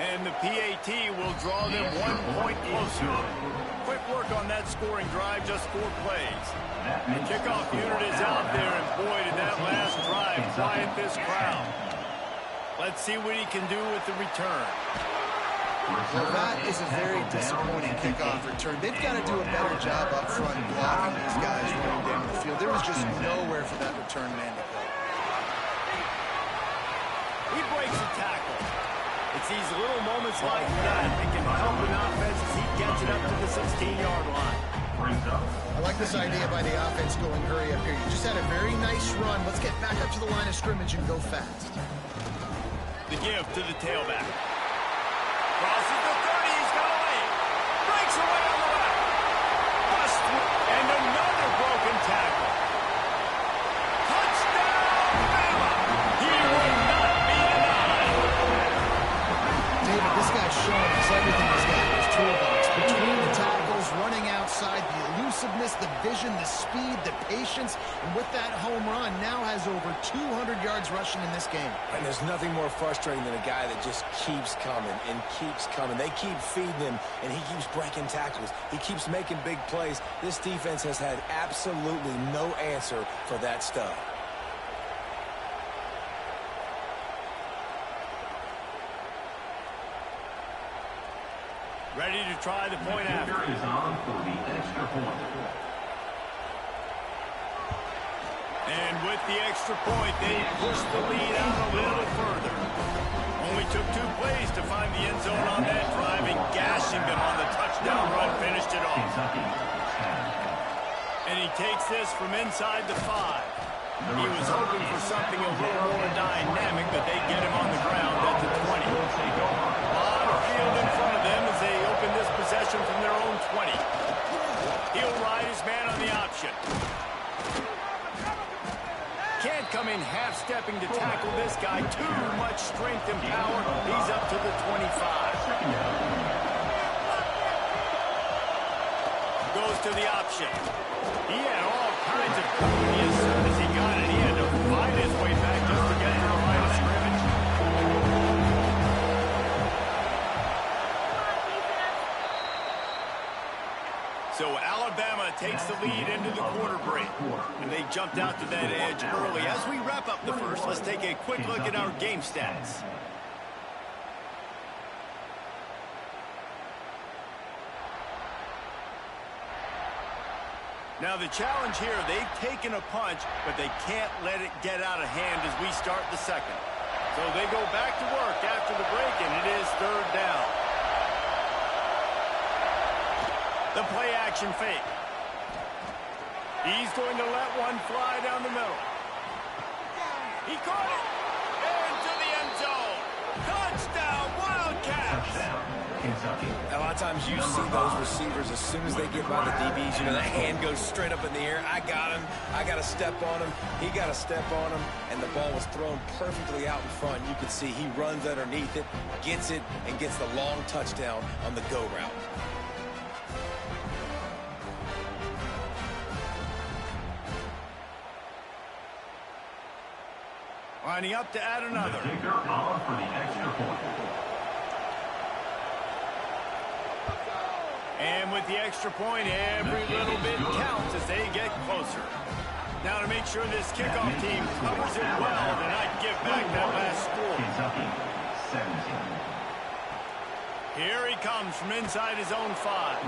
And the PAT will draw them 1 point closer. Quick work on that scoring drive, just 4 plays. The kickoff unit is out there, and boy, did that last drive quiet this crowd. Let's see what he can do with the return. Well, that is a very disappointing kickoff return. They've got to do a better job up front blocking these guys running down the field. There was just nowhere for that return man to go. He breaks a tackle. It's these little moments like that that can help an offense as he gets it up to the 16-yard line. I like this idea by the offense going hurry up here. You just had a very nice run. Let's get back up to the line of scrimmage and go fast. The give to the tailback. Crosses the 30, he's got a lane. Breaks away on the left. Bust through, and another broken tackle. Touchdown, Bama! He will not be denied. David, this guy's showing us everything he's got in his toolbox. Between the tackles, running outside, the elusiveness, the vision, the speed, the patience, and with that home run, now has over 200 yards rushing in this game. And there's nothing more frustrating than a guy that just keeps coming and keeps coming. They keep feeding him, and he keeps breaking tackles. He keeps making big plays. This defense has had absolutely no answer for that stuff. Ready to try the point after. Is on for the extra point. And with the extra point, they push the lead out a little further. Only took 2 plays to find the end zone on that drive, and gashing them on the touchdown run finished it off. And he takes this from inside the 5. He was hoping for something a little more dynamic, but they get him on the ground at the 20. A lot of field in front of them as they open this possession from their own 20. He'll ride his man on the option. Can't come in half-stepping to tackle this guy. Too much strength and power. He's up to the 25. Goes to the option. He had all kinds of company as soon as he got it. He had to find his way back just to get to the line of scrimmage. So Alabama takes the lead into the quarter break. And they jumped out to that edge early. As we wrap up the first, let's take a quick look at our game stats. Now the challenge here, they've taken a punch, but they can't let it get out of hand as we start the second. So they go back to work after the break, and it is 3rd down. The play action fake. He's going to let one fly down the middle. He caught it. Into the end zone. Touchdown, Wildcats. Kentucky. A lot of times you see those receivers as soon as they get by the DBs, you know, that hand goes straight up in the air. I got him. I got to step on him. He got to step on him, and the ball was thrown perfectly out in front. You can see he runs underneath it, gets it, and gets the long touchdown on the go route. Lining up to add another. The kicker on for the extra point. And with the extra point, every little bit counts as they get closer. Now to make sure this kickoff team covers it well and not give back that last score. Kentucky, 17. Here he comes from inside his own 5.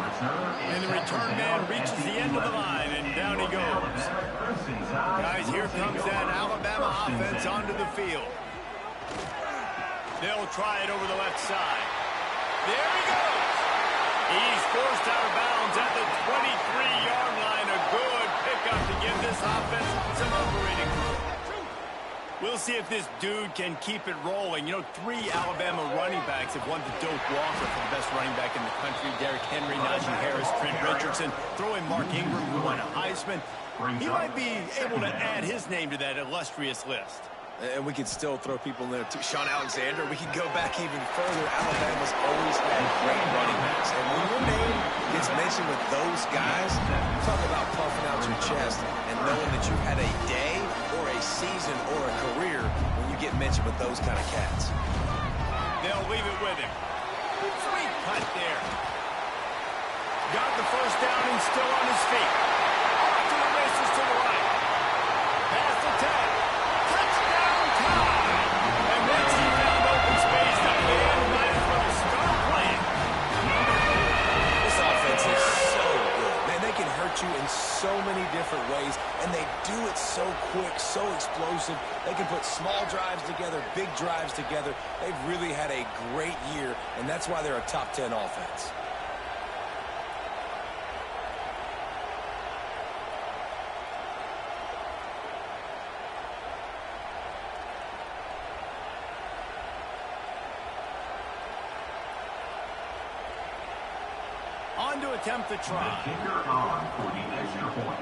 And the return man reaches the end of the line, and down he goes. Guys, here comes that Alabama offense onto the field. They'll try it over the left side. There he goes. He's forced out of bounds at the 23-yard line. A good pickup to give this offense some operating room. We'll see if this dude can keep it rolling. You know, 3 Alabama running backs have won the Doak Walker for the best running back in the country. Derrick Henry, Najee Harris, Trent Richardson. Throw in Mark Ingram, who won a Heisman. He might be able to add his name to that illustrious list. And we could still throw people in there too. Sean Alexander, we could go back even further. Alabama's always had great running backs. And when your name gets mentioned with those guys, talk about puffing out your chest and knowing that you had a day or a season or a career when you get mentioned with those kind of cats. They'll leave it with him. Sweet cut there. Got the first down and still on his feet. Off to the races to the right. Pass the 10. Touchdown time. And once he found open space, the man might as well start playing. This offense is so good. Man, they can hurt you in so many different ways, and they do it so quick, so explosive. They can put small drives together, big drives together. They've really had a great year, and that's why they're a top 10 offense. On to attempt the try. Kicker on for the extra point.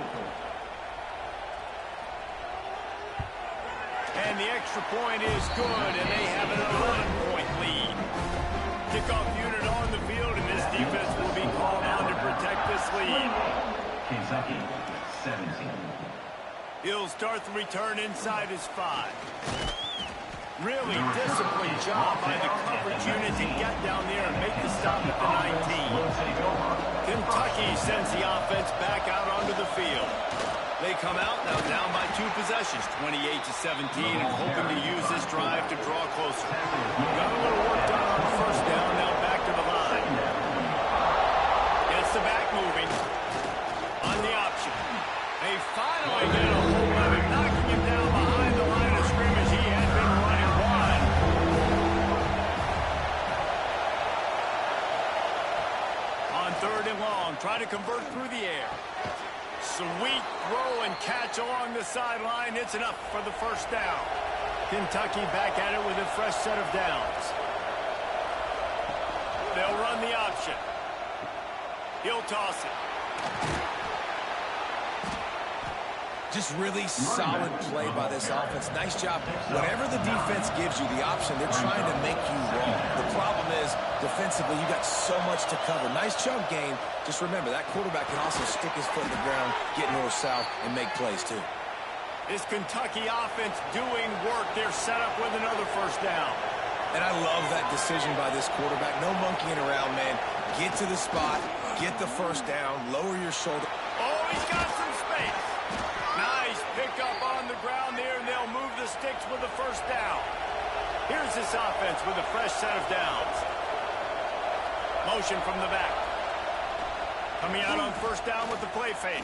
And the extra point is good, and they have an 11-point lead. Kickoff unit on the field, and this defense will be called on to protect this lead. Kentucky, 17. He'll start the return inside his 5. Really disciplined job by the coverage unit to get down there and make the stop at the 19. Kentucky sends the offense back out onto the field. They come out now down by 2 possessions, 28-17, and hoping to use this drive to draw closer. Got a little work done on the first down, now back to the line. Gets the back moving. On the option. They finally get a hold of him, knocking him down behind the line of scrimmage. He had been running wide. On 3rd and long, try to convert through the air. Sweet throw and catch along the sideline. It's enough for the first down. Kentucky back at it with a fresh set of downs. They'll run the option. He'll toss it. Just really solid play by this offense. Nice job. Whatever the defense gives you the option, they're trying to make you wrong. The problem is, defensively, you got so much to cover. Nice chunk game. Just remember, that quarterback can also stick his foot in the ground, get north-south, and make plays, too. This Kentucky offense doing work. They're set up with another first down. And I love that decision by this quarterback. No monkeying around, man. Get to the spot, get the first down, lower your shoulder. Oh, he's got some space. Nice pickup on the ground there, and they'll move the sticks with the first down. Here's this offense with a fresh set of downs. Motion from the back. Coming out on first down with the play fake.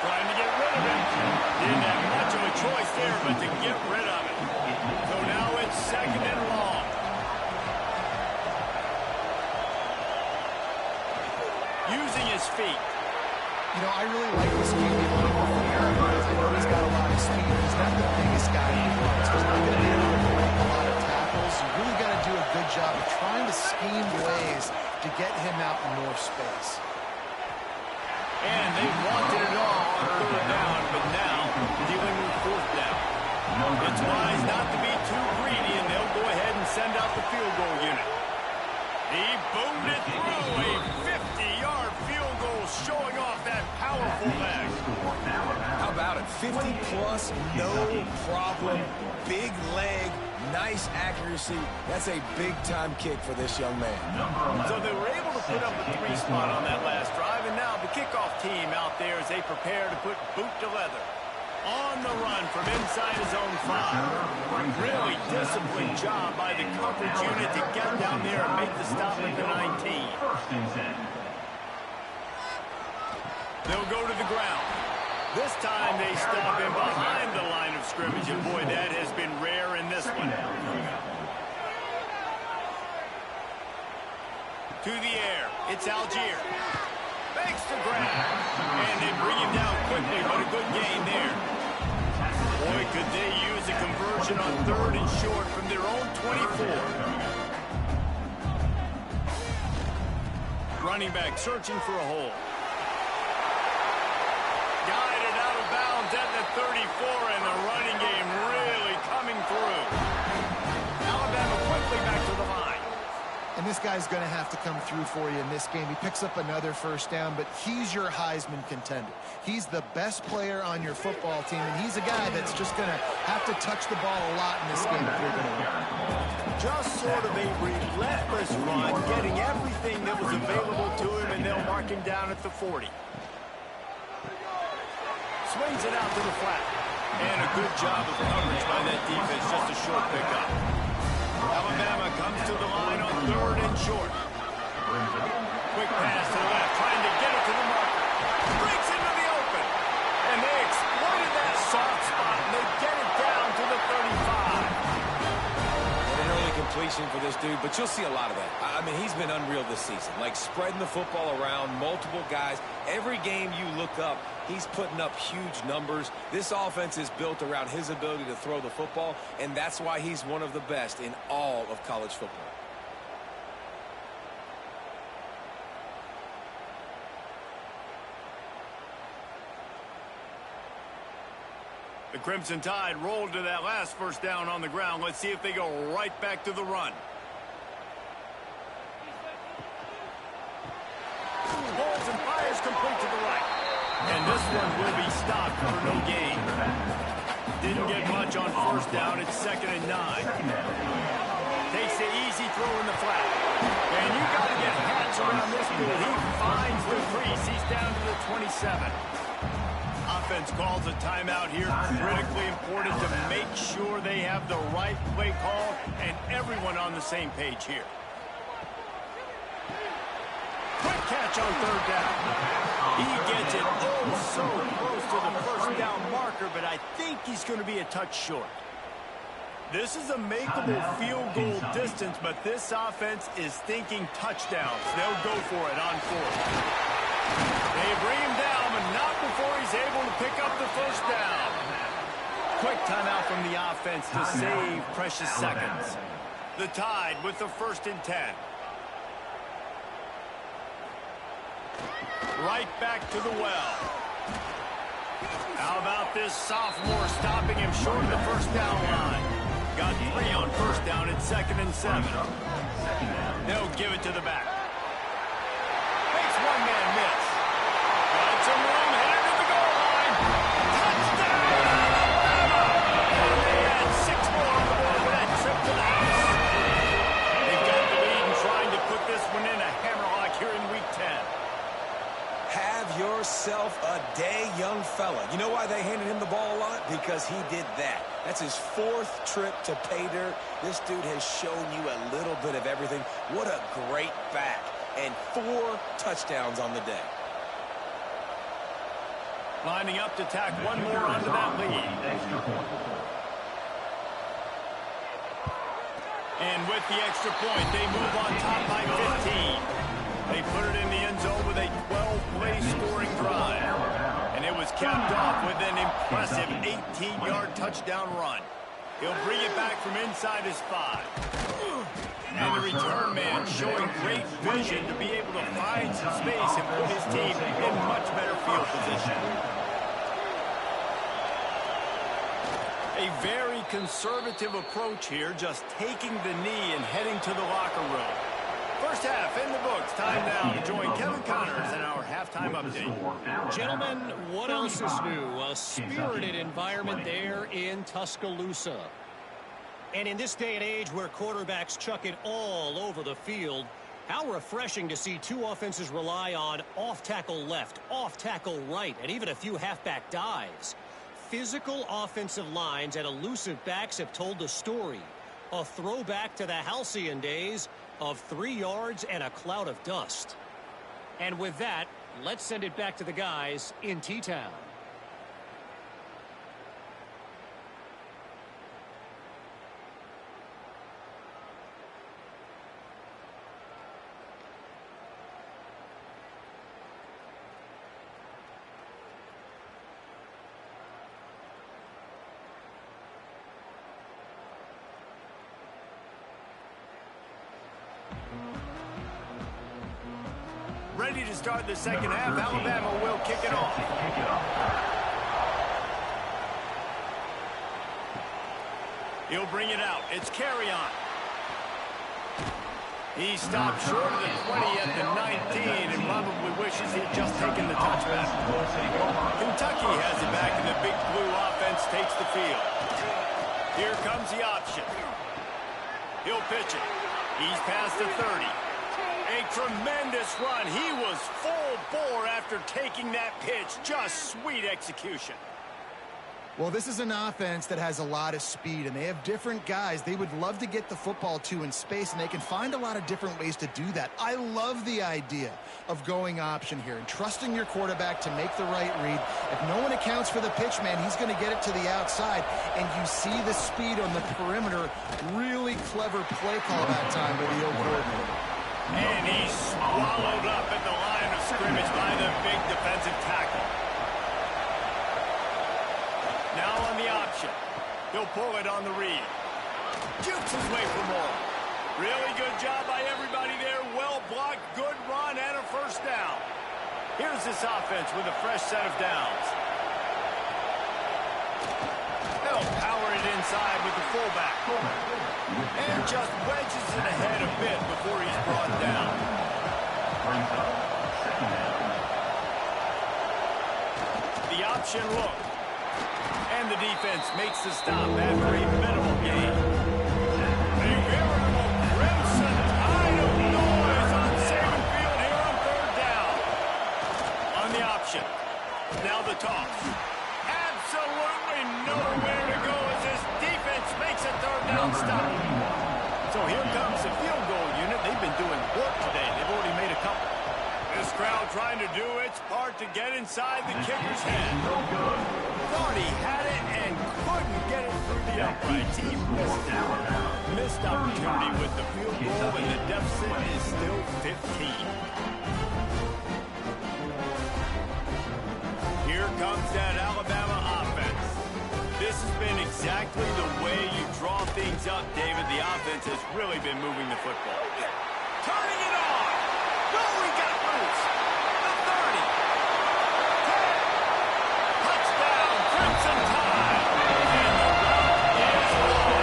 Trying to get rid of it. Didn't have much of a choice there, but to get rid of it. So now it's 2nd and long. Using his feet. You know, I really like this QB line with the air because I know he's got a lot of speed. He's not the biggest guy in the world, so he's not going to be able to break a lot of tackles. You really got to do a good job of trying to scheme ways to get him out in more space. And they wanted it all on 3rd down, but now dealing with 4th down. It's wise not to be too greedy, and they'll go ahead and send out the field goal unit. He boomed it through a 50-yard field goal, showing off that powerful leg. How about it? 50-plus, no problem. Big leg, nice accuracy. That's a big-time kick for this young man. So they were able to put up a 3 spot on that last drive, and now the kickoff team out there as they prepare to put boot to leather. On the run from inside his own 5. Really disciplined job by the coverage unit to get down there and make the stop at the 19. They'll go to the ground. This time they stop him behind the line of scrimmage, and boy, that has been rare in this one. To the air, it's Algier. Makes the grab, and they bring him down quickly, but a good gain there. Boy, could they use a conversion on 3rd and short from their own 24. Running back searching for a hole. Guided out of bounds at the 34, and the running game really coming through. Alabama quickly back to the line. And And this guy's going to have to come through for you in this game. He picks up another first down, but he's your Heisman contender. He's the best player on your football team, and he's a guy that's just going to have to touch the ball a lot in this game if you're going to win. Just sort of a relentless run, getting everything that was available to him, and they'll mark him down at the 40. Swings it out to the flat. And a good job of coverage by that defense, just a short pickup. Alabama comes to the line on 3rd and short. Quick pass to the left, trying to get it to the marker. Breaks into the open. And they exploited that soft spot, and they get it down to the 35. An early completion for this dude, but you'll see a lot of that. I mean, he's been unreal this season. Like, spreading the football around, multiple guys. Every game you look up, he's putting up huge numbers. This offense is built around his ability to throw the football, and that's why he's one of the best in all of college football. The Crimson Tide rolled to that last first down on the ground. Let's see if they go right back to the run. Pulls and fires complete to the right. And this one will be stopped for no gain. Didn't get much on first down. It's 2nd and 9. Takes the easy throw in the flat. And you got to get hands around this dude. He finds the crease. He's down to the 27. Offense calls a timeout here. Critically important to make sure they have the right play call and everyone on the same page here. Quick catch on 3rd down. He gets it so close to the first down marker, but I think he's going to be a touch short. This is a makeable field goal distance, but this offense is thinking touchdowns. They'll go for it on 4th. They bring him down, but not before he's able to pick up the first down. Quick timeout from the offense to save precious seconds. The Tide with the 1st and 10. Right back to the well. How about this sophomore stopping him short of the first down line? Got 3 on first down at 2nd and 7. They'll give it to the back. Makes one man miss. Got some room, headed to the goal line. Touchdown, Alabama! And they had 6 more on the board with that trip to the house. They've got the lead and trying to put this one in a hammerlock here in Week 10. Have yourself a day, young fella. You know why they handed him the ball a lot? Because he did that. That's his 4th trip to pay dirt. This dude has shown you a little bit of everything. What a great back. And 4 touchdowns on the day. Lining up to tack one more onto that lead. And with the extra point, they move on top by 15. They put it in the end zone with a 12-play scoring drive. And it was capped off with an impressive 18-yard touchdown run. He'll bring it back from inside his 5. And the return man showing great vision to be able to find some space and put his team in much better field position. A very conservative approach here, just taking the knee and heading to the locker room. First half in the books. Time now to join Kevin Connors in our halftime update. Gentlemen, what else is new? A spirited environment there in Tuscaloosa. And in this day and age where quarterbacks chuck it all over the field, how refreshing to see 2 offenses rely on off-tackle left, off-tackle right, and even a few halfback dives. Physical offensive lines and elusive backs have told the story. A throwback to the halcyon days of 3 yards and a cloud of dust. And with that, let's send it back to the guys in T-Town. Ready to start the second half. Alabama will kick it off. He'll bring it out. It's carry on. He stopped short of the 20 at the 19 and probably wishes he'd just taken the touchback. Kentucky has it back, and the Big Blue offense takes the field. Here comes the option. He'll pitch it. He's past the 30. A tremendous run. He was full bore after taking that pitch. Just sweet execution. Well, this is an offense that has a lot of speed, and they have different guys they would love to get the football to in space, and they can find a lot of different ways to do that. I love the idea of going option here and trusting your quarterback to make the right read. If no one accounts for the pitch, man, he's going to get it to the outside, and you see the speed on the perimeter. Really clever play call that time by the coordinator. And he's swallowed up at the line of scrimmage by the big defensive tackle. Now on the option. He'll pull it on the read. Jukes his way for more. Really good job by everybody there. Well blocked, good run, and a first down. Here's this offense with a fresh set of downs. They'll power it inside with the fullback. And just wedges it ahead a bit before he's brought down. The option look. And the defense makes the stop after a minimal gain. A veritable crimson tide of noise on Saban Field here on third down. On the option. Now the toss. Absolutely nowhere to go as this defense makes a third down stop. So here comes the field goal unit. They've been doing work today. They've already made a couple. This crowd trying to do its part to get inside the kicker's head. Thought he had it and couldn't get it through the uprights. He missed opportunity with the field goal, and the deficit is still 15. Here comes that Alabama offense. This has been exactly the way you draw things up, David. The offense has really been moving the football. Turning it on. No, he got loose. The 30. 10. Touchdown, Crimson Tide. And the route is on.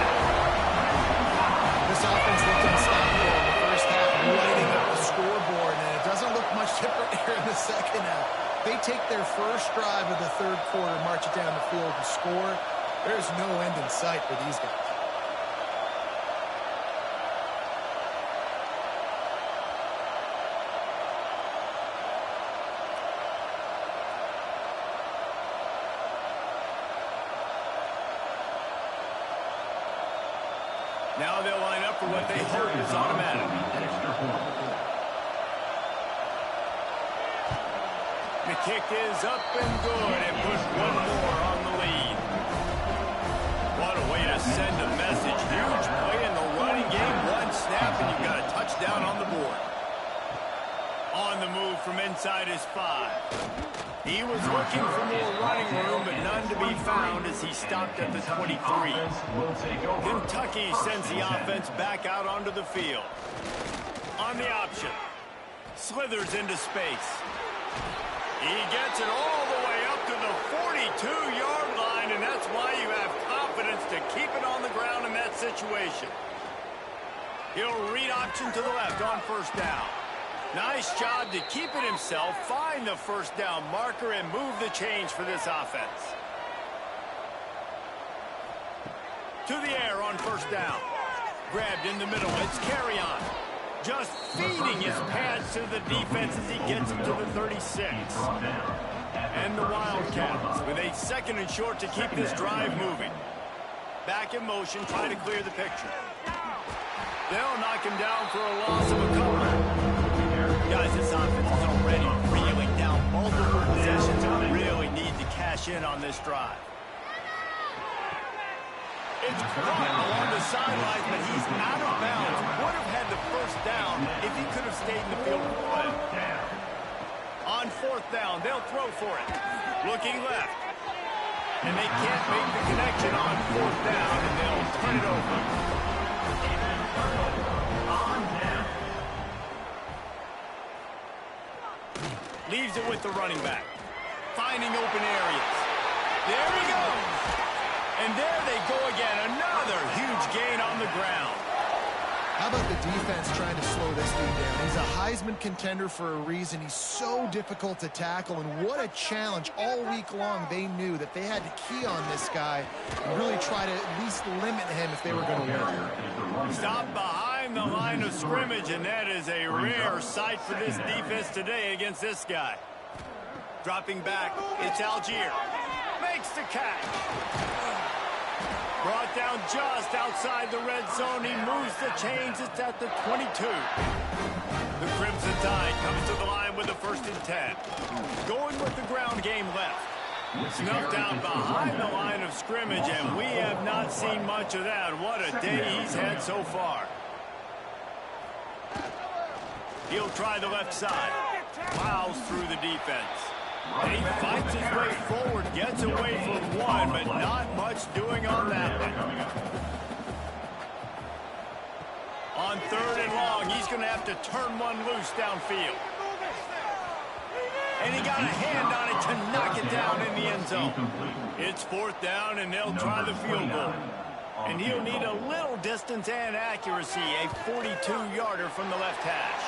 This offense looked unstoppable in the first half, lighting up the scoreboard, and it doesn't look much different here in the second half. They take their first drive of the third quarter, march it down the field, and score. There's no end in sight for these guys. Now they'll line up for what they hope is automatic. The kick is up and good and puts one more on the lead. What a way to send a message. Huge play in the running game. One snap and you've got a touchdown on the board. On the move from inside his 5. He was looking for more running room, but none to be found as he stopped at the 23. Kentucky sends the offense back out onto the field. On the option. Slithers into space. He gets it all the way up to the 42-yard line, and that's why you have confidence to keep it on the ground in that situation. He'll read option to the left on first down. Nice job to keep it himself, find the first down marker, and move the change for this offense. To the air on first down. Grabbed in the middle. It's Carry-On. Just feeding his pads to the defense as he gets him to the 36. And the Wildcats with a second and short to keep this drive moving. Back in motion, try to clear the picture. They'll knock him down for a loss of a couple. Guys, this offense is already reeling down multiple possessions and really need to cash in on this drive. It's caught along the sidelines, but he's out of bounds. Would have had the first down if he could have stayed in the field of play. On fourth down, they'll throw for it. Looking left. And they can't make the connection on fourth down, and they'll turn it over. Leaves it with the running back. Finding open areas. There he goes. And there they go again. Another huge gain on the ground. How about the defense trying to slow this dude down? He's a Heisman contender for a reason. He's so difficult to tackle, and what a challenge all week long. They knew that they had to key on this guy and really try to at least limit him if they were going to win. Stop behind the line of scrimmage, and that is a rare sight for this defense today against this guy. Dropping back, it's Algier. Makes the catch. Brought down just outside the red zone. He moves the chains. It's at the 22. The Crimson Tide comes to the line with a 1st and 10. Going with the ground game left. Snuffed out behind the line of scrimmage, and we have not seen much of that. What a day he's had so far. He'll try the left side. Plows through the defense. And he fights his way forward, gets away from one, but not much doing on that one. On 3rd and long, he's going to have to turn one loose downfield. And he got a hand on it to knock it down in the end zone. It's 4th down, and they'll try the field goal. And he'll need a little distance and accuracy, a 42-yarder from the left hash.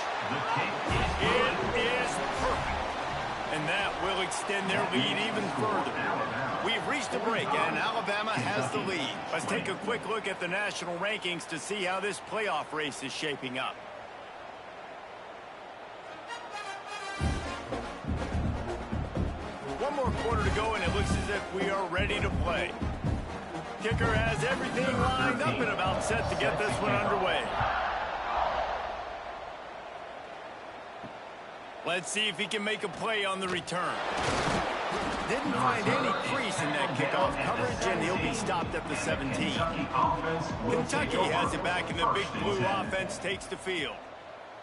It is perfect. And that will extend their lead even further. We've reached a break, and Alabama has the lead. Let's take a quick look at the national rankings to see how this playoff race is shaping up. One more quarter to go, and it looks as if we are ready to play. Kicker has everything lined up and about set to get this one underway. Let's see if he can make a play on the return. Didn't find any crease in that kickoff coverage, and he'll be stopped at the 17. Kentucky has it back, and the Big Blue offense takes the field.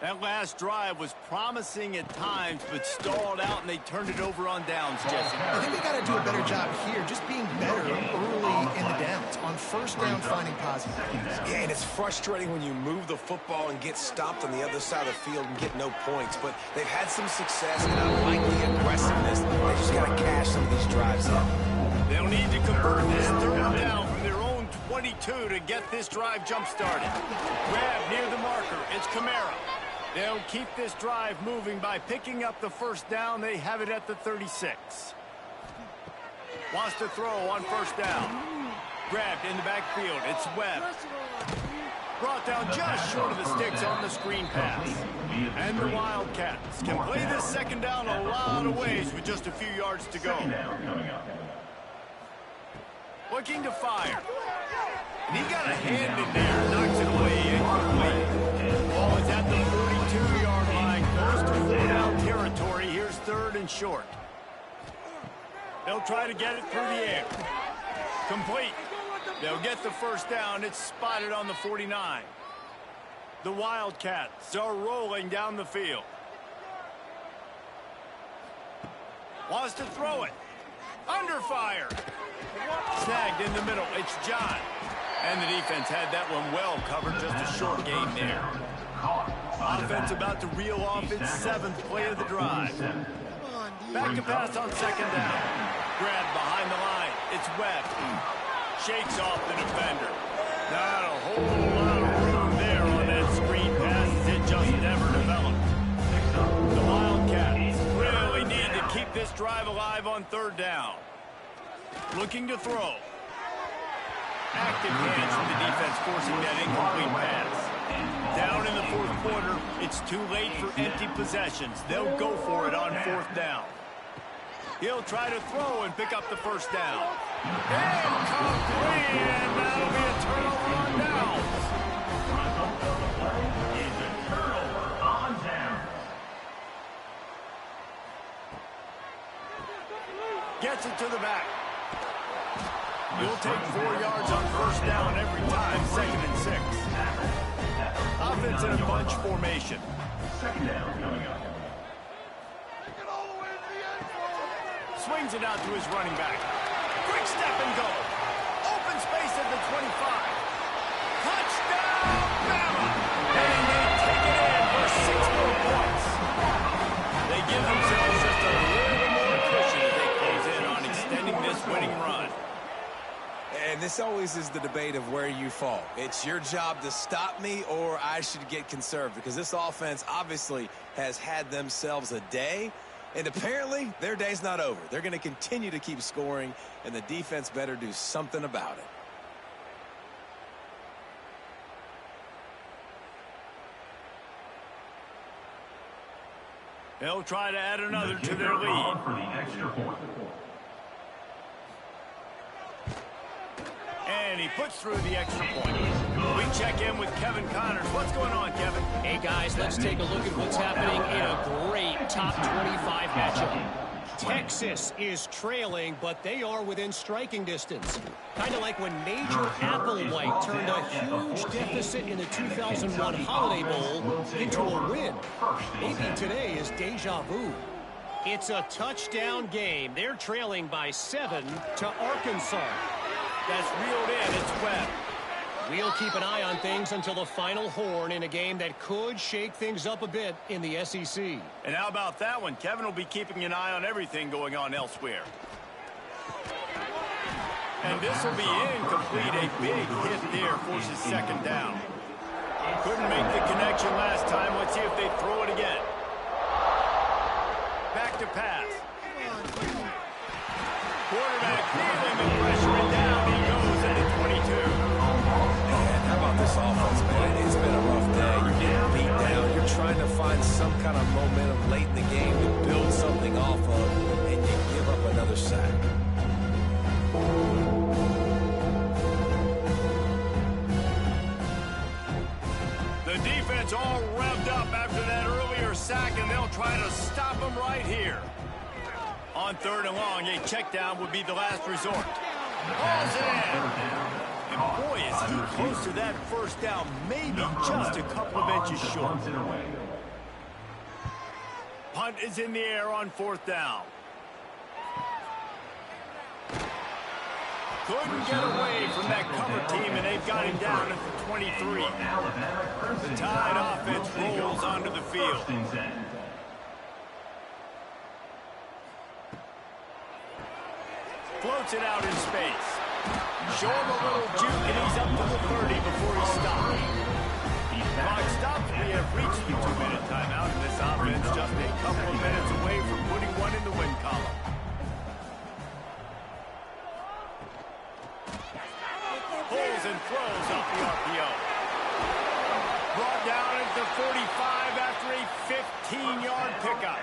That last drive was promising at times, but stalled out, and they turned it over on downs, Jesse. I think they got to do a better job here, just being better early in the downs. On 1st down, finding positive. Yeah, and it's frustrating when you move the football and get stopped on the other side of the field and get no points. But they've had some success, and I like the aggressiveness. They just got to cash some of these drives up. They'll need to convert this 3rd down from their own 22 to get this drive jump-started. Grab near the marker. It's Kamara. They'll keep this drive moving by picking up the 1st down. They have it at the 36. Wants to throw on 1st down. Grabbed in the backfield. It's Webb. Brought down just short of the sticks on the screen pass. And the Wildcats can play this 2nd down a lot of ways with just a few yards to go. Looking to fire. And he got a hand in there. Knocks it away incomplete. Ball is at the 42-yard line, close to 4-down territory. Here's 3rd and short. They'll try to get it through the air. Complete. They'll get the 1st down. It's spotted on the 49. The Wildcats are rolling down the field. Wants to throw it. Under fire. Snagged in the middle. It's John. And the defense had that one well covered. Just a short game there. Offense about to reel off its 7th play of the drive. Back to pass on 2nd down. Grab behind the line. It's Webb. Shakes off the defender. Not a whole lot of room there on that screen pass as it just never developed. The Wildcats really need to keep this drive alive on 3rd down. Looking to throw. Active hands from the defense forcing that incomplete pass. Down in the 4th quarter, it's too late for empty possessions. They'll go for it on 4th down. He'll try to throw and pick up the 1st down. Incomplete, and that'll be a turnover on downs. Gets it to the back. You'll take 4 yards on 1st down every time, 2nd and 6. Offense in a bunch formation. 2nd down coming up. Swings it out to his running back. Quick step and go. Open space at the 25. Touchdown, Bama! And they take it in for 6 more points. They give themselves just a little more cushion as they close in on extending this winning run. And this always is the debate of where you fall. It's your job to stop me, or I should get conserved, because this offense obviously has had themselves a day, and apparently their day's not over. They're going to continue to keep scoring, and the defense better do something about it. They'll try to add another to their lead. For the extra point. And he puts through the extra point. We check in with Kevin Connors. What's going on, Kevin? Hey, guys, let's take a look at what's happening in a great top 25 matchup. Texas is trailing, but they are within striking distance. Kind of like when Major Applewhite turned a huge deficit in the 2001 Holiday Bowl into a win. Maybe today is deja vu. It's a touchdown game. They're trailing by 7 to Arkansas. That's reeled in. It's Webb. We'll keep an eye on things until the final horn in a game that could shake things up a bit in the SEC. And how about that one? Kevin will be keeping an eye on everything going on elsewhere. And this will be incomplete. A big hit there forces second down. Couldn't make the connection last time. Let's see if they throw it again. Back to pass. Quarterback feeling the pressure, and down he goes at the 22. How about this offense, man? It's been a rough day. You're getting beat down. You're trying to find some kind of momentum late in the game to build something off of, and you give up another sack. The defense all revved up after that earlier sack, and they'll try to stop him right here. On 3rd and long, a check down would be the last resort. Balls it in. And boy, is he close to that first down, maybe just a couple of inches short. Punt is in the air on 4th down. Couldn't get away from that cover team, and they've got him down at the 23. The Tide offense rolls onto the field. Floats it out in space. Show him a little juke, and he's up to the 30 before he stops. Clock stops. We have reached the 2-minute timeout, and this offense just a couple of minutes away from putting one in the win column. Pulls and throws off the RPO. Brought down at the 45 after a 15-yard pickup.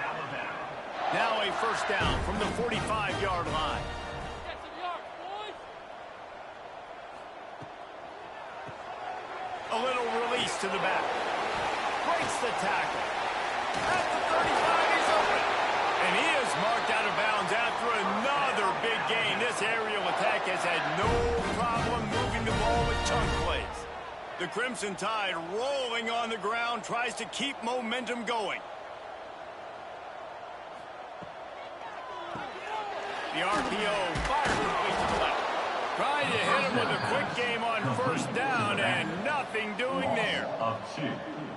Now a first down from the 45-yard line. A little release to the back. Breaks the tackle. At the 35, he's open. And he is marked out of bounds after another big gain. This aerial attack has had no problem moving the ball with chunk plays. The Crimson Tide rolling on the ground, tries to keep momentum going. The RPO fires quickly to the left. Trying to hit him with a quick game on first down, and nothing doing there.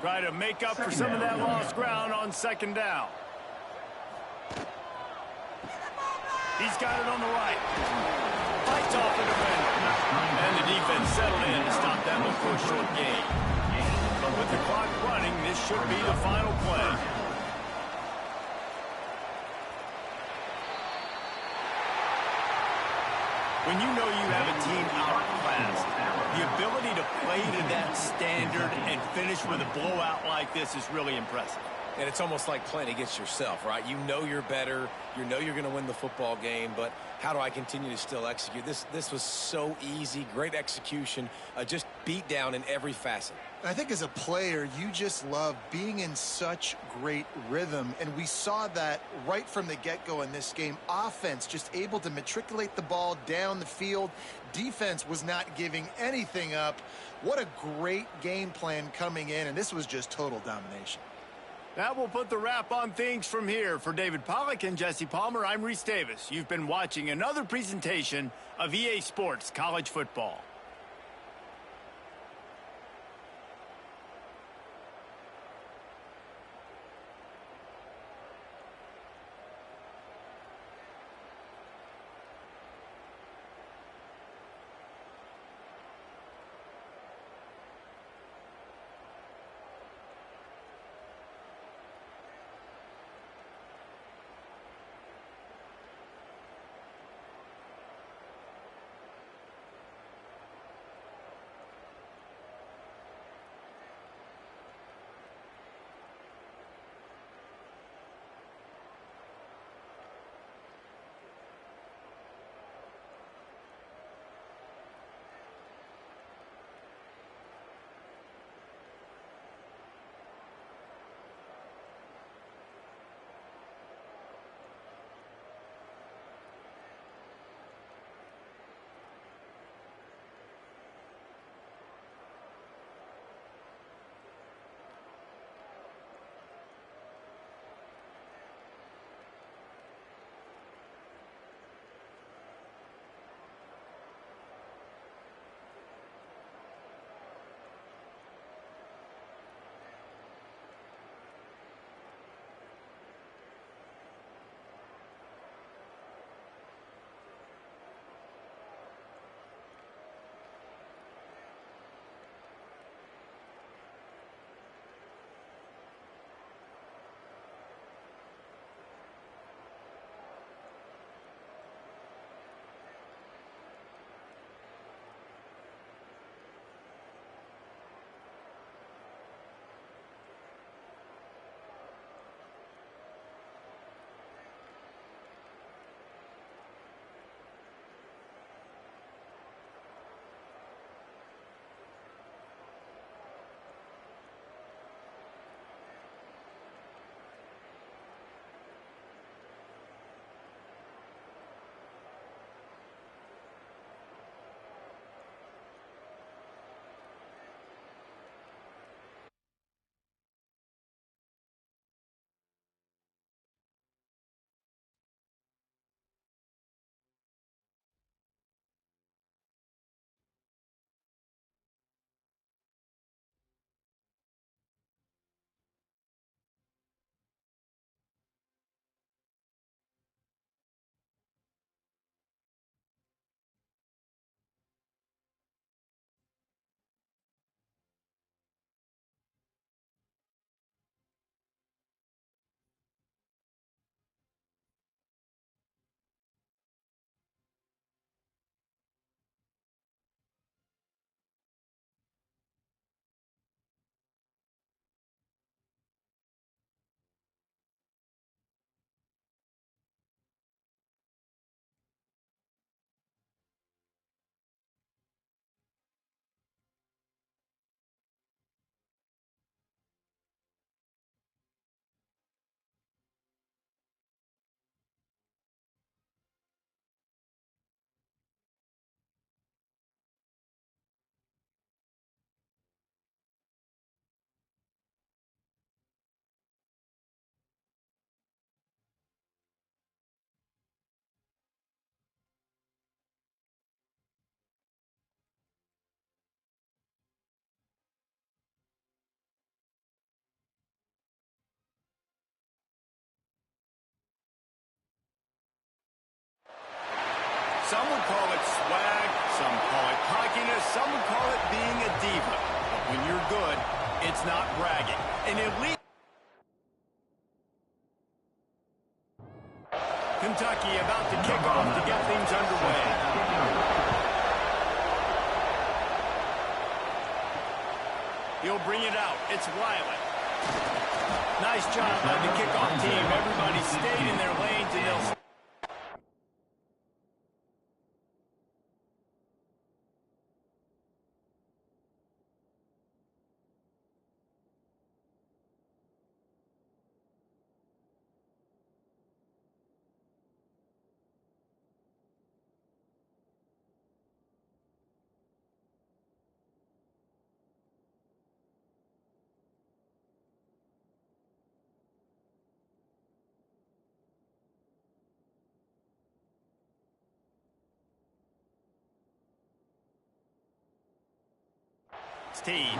Try to make up for some of that lost ground on 2nd down. He's got it on the right. Fights off the defender. And the defense settled in to stop that one for a short gain. But with the clock running, this should be the final play. When you know you have a team outclassed, the ability to play to that standard and finish with a blowout like this is really impressive. And it's almost like playing against yourself, right? You know you're better. You know you're going to win the football game, but how do I continue to still execute? This was so easy, great execution, just beat down in every facet. I think as a player, you just love being in such great rhythm, and we saw that right from the get-go in this game. Offense just able to matriculate the ball down the field. Defense was not giving anything up. What a great game plan coming in, and this was just total domination. That will put the wrap on things from here. For David Pollack and Jesse Palmer, I'm Reese Davis. You've been watching another presentation of EA Sports College Football. some would call it swag, some call it cockiness, some would call it being a diva. But when you're good, it's not bragging. An elite. Kentucky about to kick off to get things underway. He'll bring it out. It's Wiley. Nice job by the kickoff team. Everybody stayed in their lanes and they'll... Team.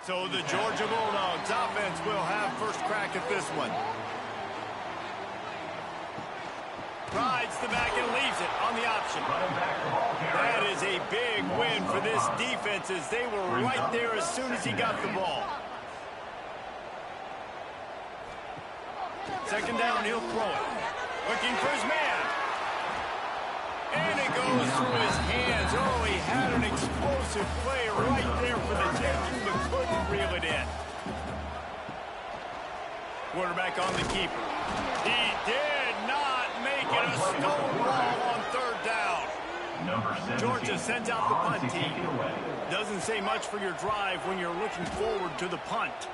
So the Georgia Bulldogs offense will have first crack at this one. Rides the back and leaves it on the option. That is a big win for this defense as they were right there as soon as he got the ball. Second down, he'll throw it. Looking for his man. And it goes through his hands. Oh, he had an explosive play right there for the taking, but couldn't reel it in. Quarterback on the keeper. He did not make it a stonewall on third down. Georgia sends out the punt team. Doesn't say much for your drive when you're looking forward to the punt.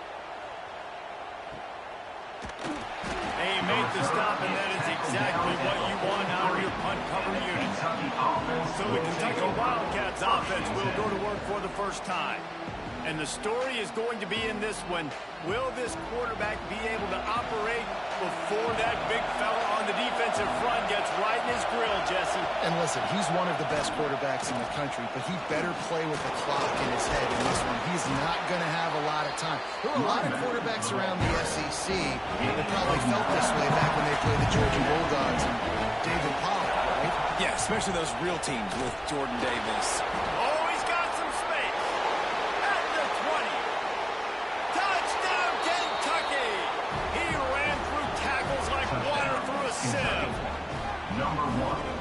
They make the stop, and that is exactly what you want out of your punt cover unit. So the Kentucky Wildcats offense will go to work for the first time. And the story is going to be in this one. Will this quarterback be able to operate before that big fella on the defensive front gets right in his grill, Jesse? And listen, he's one of the best quarterbacks in the country, but he better play with the clock in his head in this one. He's not going to have a lot of time. There were a lot of quarterbacks around the SEC that probably felt this way back when they played the Georgia Bulldogs and David Pollard, right? Yeah, especially those real teams with Jordan Davis. Oh, he's got some space. At the 20. Touchdown, Kentucky! He ran through tackles like water through a sieve.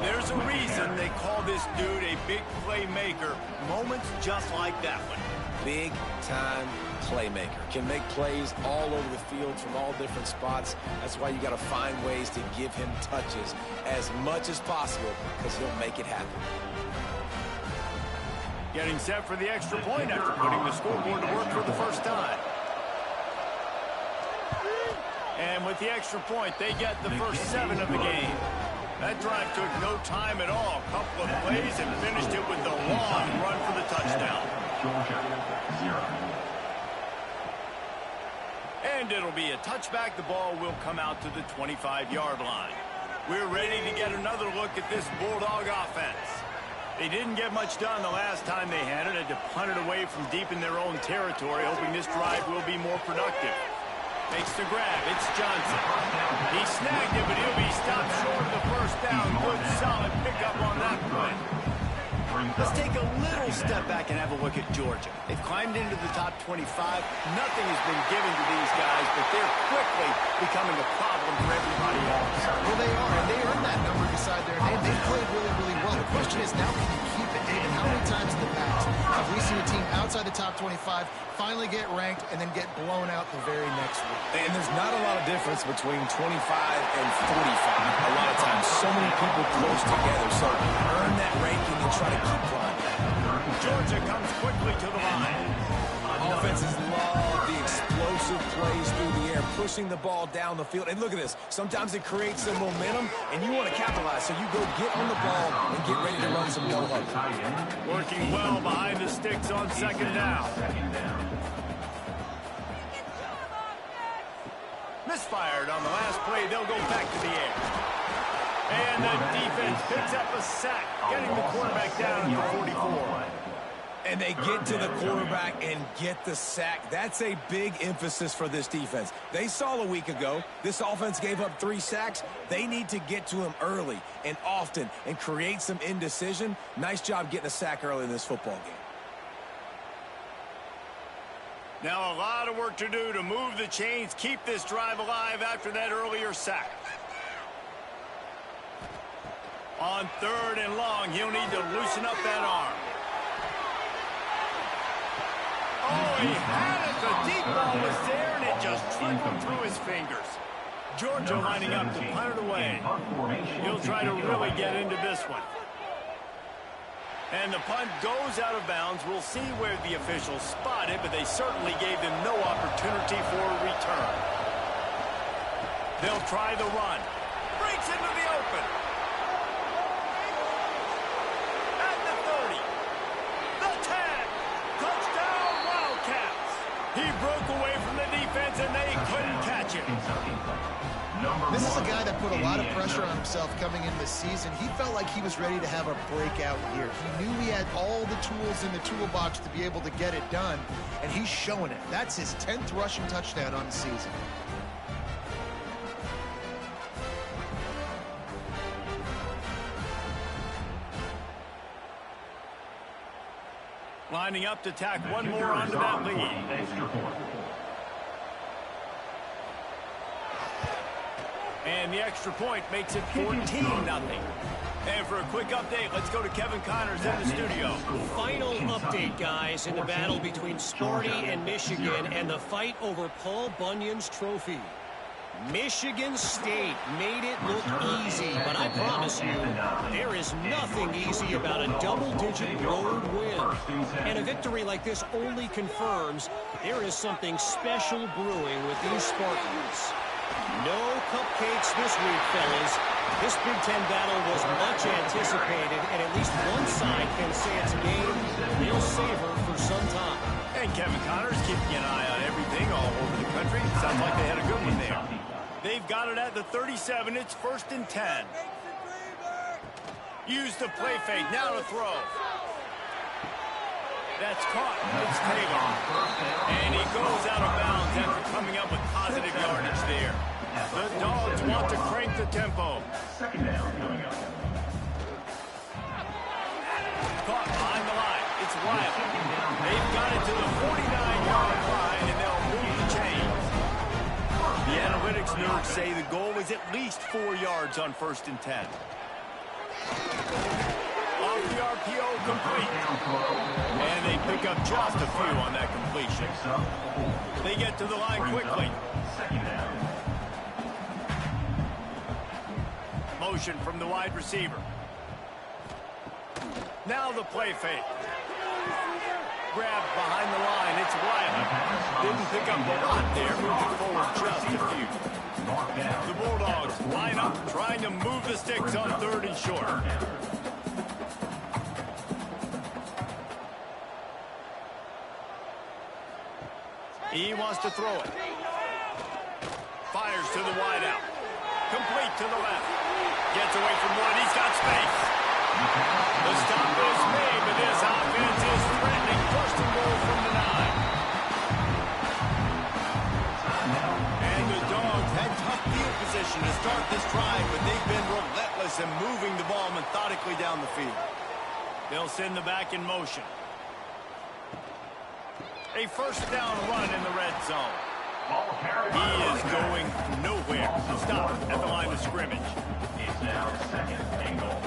There's a reason they call this dude a big playmaker. Moments just like that one. Big-time playmaker. Can make plays all over the field from all different spots. That's why you got to find ways to give him touches as much as possible because he'll make it happen. Getting set for the extra point after putting the scoreboard to work for the first time. And with the extra point, they get the first 7 of the game. That drive took no time at all. A couple of plays and finished it with the long run for the touchdown. And it'll be a touchback. The ball will come out to the 25-yard line. We're ready to get another look at this Bulldog offense. They didn't get much done the last time they had it. Had to punt it away from deep in their own territory, hoping this drive will be more productive. Makes the grab. It's Johnson. He snagged it, but he'll be stopped short of the first down. Good, solid pickup on that play. Let's take a little step back and have a look at Georgia. They've climbed into the top 25. Nothing has been given to these guys, but they're quickly becoming a problem for everybody else. Well, they are, and they earned that number beside their name. They've played really, really well. The question is, now can you keep it, David? How many times in the past have we seen a team outside the top 25 finally get ranked and then get blown out the very next week? And there's not a lot of difference between 25 and 45. A lot of times, so many people close together. So earn that ranking and try to keep climbing. Georgia comes quickly to the line. Offenses love the explosive plays through the air, pushing the ball down the field. And look at this. Sometimes it creates some momentum, and you want to capitalize. So you go get on the ball and get ready to run some no-huddle. Working well behind the sticks on second down. Misfired on the last play. They'll go back to the air. And the defense picks up a sack, getting the quarterback down at the 44. And they get to the quarterback and get the sack. That's a big emphasis for this defense. They saw a week ago, this offense gave up 3 sacks. They need to get to him early and often and create some indecision. Nice job getting a sack early in this football game. Now a lot of work to do to move the chains, keep this drive alive after that earlier sack. On 3rd and long, he'll need to loosen up that arm. Oh, he had it. The deep ball was there, and it just trickled through his fingers. Georgia lining up to punt it away. He'll try to really get into this one. And the punt goes out of bounds. We'll see where the officials spot it, but they certainly gave him no opportunity for a return. They'll try the run. Breaks into the open. At the 30. The 10. Touchdown, Wildcats. He broke away from the defense, and they couldn't catch him. This is a guy that put a lot of pressure on himself coming into the season. He felt like he was ready to have a breakout year. He knew he had all the tools in the toolbox to be able to get it done, and he's showing it. That's his 10th rushing touchdown on the season. Lining up to tack one more onto that lead. And the extra point makes it 14-0. And for a quick update, let's go to Kevin Connors in the studio. Final update, guys, in the battle between Sparty and Michigan and the fight over Paul Bunyan's trophy. Michigan State made it look easy, but I promise you, there is nothing easy about a double-digit road win. And a victory like this only confirms there is something special brewing with these Spartans. No cupcakes this week, fellas. This Big Ten battle was much anticipated, and at least one side can say it's a game they'll savor for some time. And Kevin Connors keeping an eye on everything all over the country. Sounds like they had a good one there. They've got it at the 37. It's 1st and 10. Use the play fake. Now to throw. That's caught. It's Taylor. And he goes out of bounds after coming up with positive yardage there. The Dogs want to crank the tempo. Second down coming up. Caught behind the line. It's Wiley. They've got it to the 49-yard line, and they'll move the chains. The analytics nerds say the goal is at least 4 yards on 1st and 10. Off the RPO, complete. And they pick up just a few on that completion. They get to the line quickly. Motion from the wide receiver. Now the play fake. Grab behind the line. It's Wiley. Didn't pick up a lot there. Moving forward just a few. The Bulldogs line up, trying to move the sticks on 3rd and short. He wants to throw it. Fires to the wideout. Complete to the left. Gets away from one. He's got space. The stop is made, but this offense is threatening. 1st and goal from the 9. And the Dogs had tough field position to start this drive, but they've been relentless in moving the ball methodically down the field. They'll send the back in motion. A 1st down run in the red zone. He is going nowhere. Stop at the line of scrimmage. It's now 2nd and goal.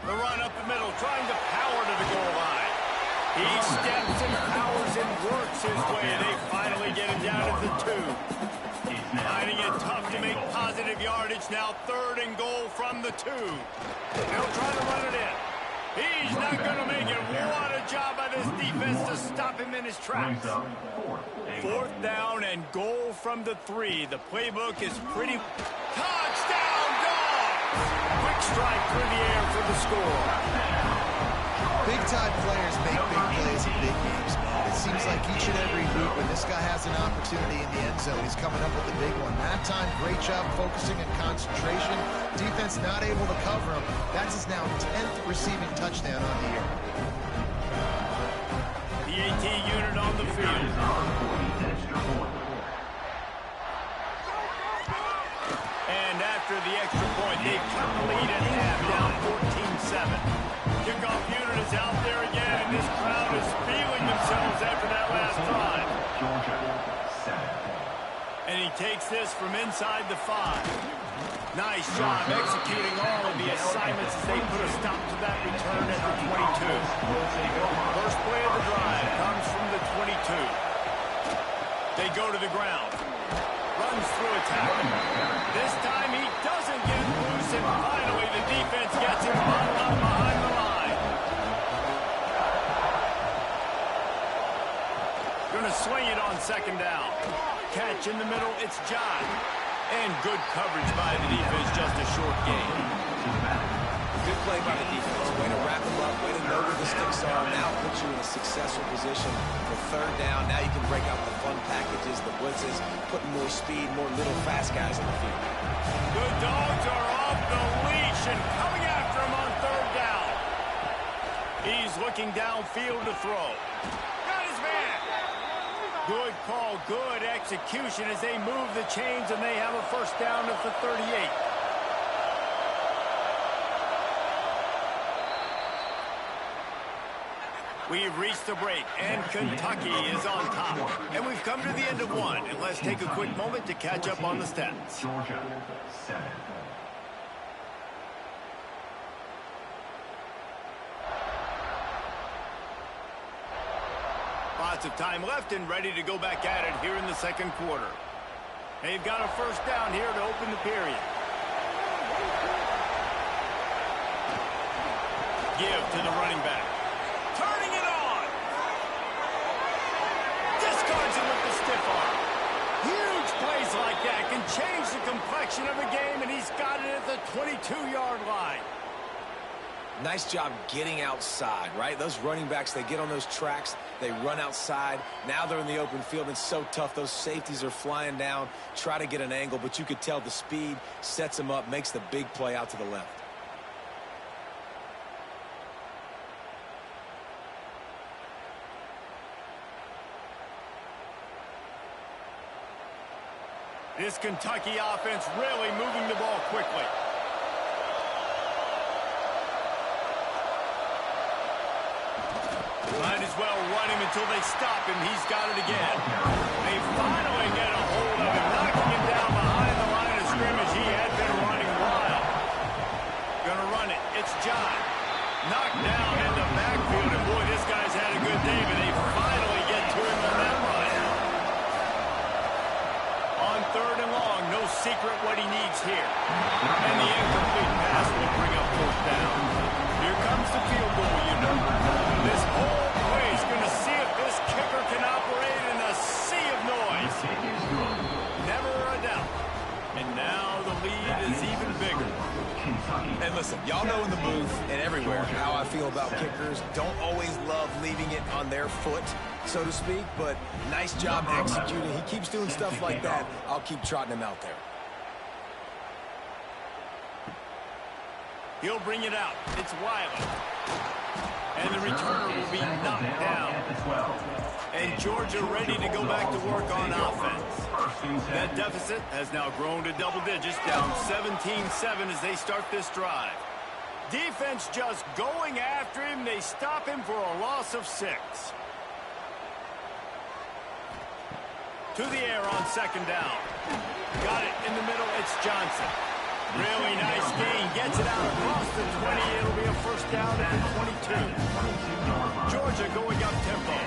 The run up the middle, trying to power to the goal line. He steps and powers and works his way. They finally get him down at the 2. Finding it tough to make positive yardage. Now 3rd and goal from the 2. They'll try to run it in. He's not going to make it. What a job by this defense to stop him in his tracks. 4th down and goal from the 3. The playbook is pretty... Touchdown, Dogs! Quick strike through the air for the score. Big-time players make big plays in big games. It seems like each and every week when this guy has an opportunity in the end zone, he's coming up with the big one. that time, great job focusing and concentration. Defense not able to cover him. That's his now 10th receiving touchdown on the year. The AT unit on the field. And after the extra point, they cut the lead at half, down 14-7. Kickoff unit is out there again. This crowd is feeling themselves after that last drive. And he takes this from inside the 5. Nice job executing all of the assignments as they put a stop to that return at the 22. First play of the drive comes from the 22. They go to the ground. Runs through a tackle. This time he doesn't get loose, and finally the defense gets him bundled up behind the line. Gonna swing it on second down. Catch in the middle, it's John. And good coverage by the defense, just a short gain. Good play by the defense. Way to wrap them up, way to know where the sticks are. Now puts you in a successful position for third down. Now you can break out the fun packages, the blitzes, putting more speed, more little fast guys on the field. The Dogs are off the leash and coming after him on third down. He's looking downfield to throw. Got his man. Good call, good execution as they move the chains, and they have a first down at the 38. We've reached the break, and Kentucky is on top. And we've come to the end of one, and let's take a quick moment to catch up on the stats. Georgia, 7. Lots of time left and ready to go back at it here in the second quarter. They've got a first down here to open the period. Give to the running back. Turning it on. Discards it with the stiff arm. Huge plays like that can change the complexion of a game, and he's got it at the 22-yard line. Nice job getting outside, right? Those running backs, they get on those tracks, they run outside. Now they're in the open field. It's so tough. Those safeties are flying down, try to get an angle, but you could tell the speed sets them up, makes the big play out to the left. This Kentucky offense really moving the ball quickly. Might as well run him until they stop him. He's got it again. They finally get a hold of him, knocking him down behind the line of scrimmage. He had been running wild. Gonna run it. It's John. Knocked down in the backfield, and boy, this guy's had a good day, but they finally get to him on that run. On third and long, no secret what he needs here. And the incomplete pass will bring up fourth down. Here comes the field goal unit. This whole place going to see if this kicker can operate in a sea of noise. Never a doubt. And now the lead is even bigger. And listen, y'all know in the booth and everywhere how I feel about kickers. Don't always love leaving it on their foot, so to speak, but nice job executing. He keeps doing stuff like that. I'll keep trotting him out there. He'll bring it out. It's Wiley. And the returner will be knocked down. And Georgia ready to go back to work on offense. That deficit has now grown to double digits, down 17-7 as they start this drive. Defense just going after him. They stop him for a loss of 6. To the air on second down. Got it in the middle. It's Johnson. Really nice gain. Gets it out across the 20. It'll be a first down at the 22. Georgia going up tempo.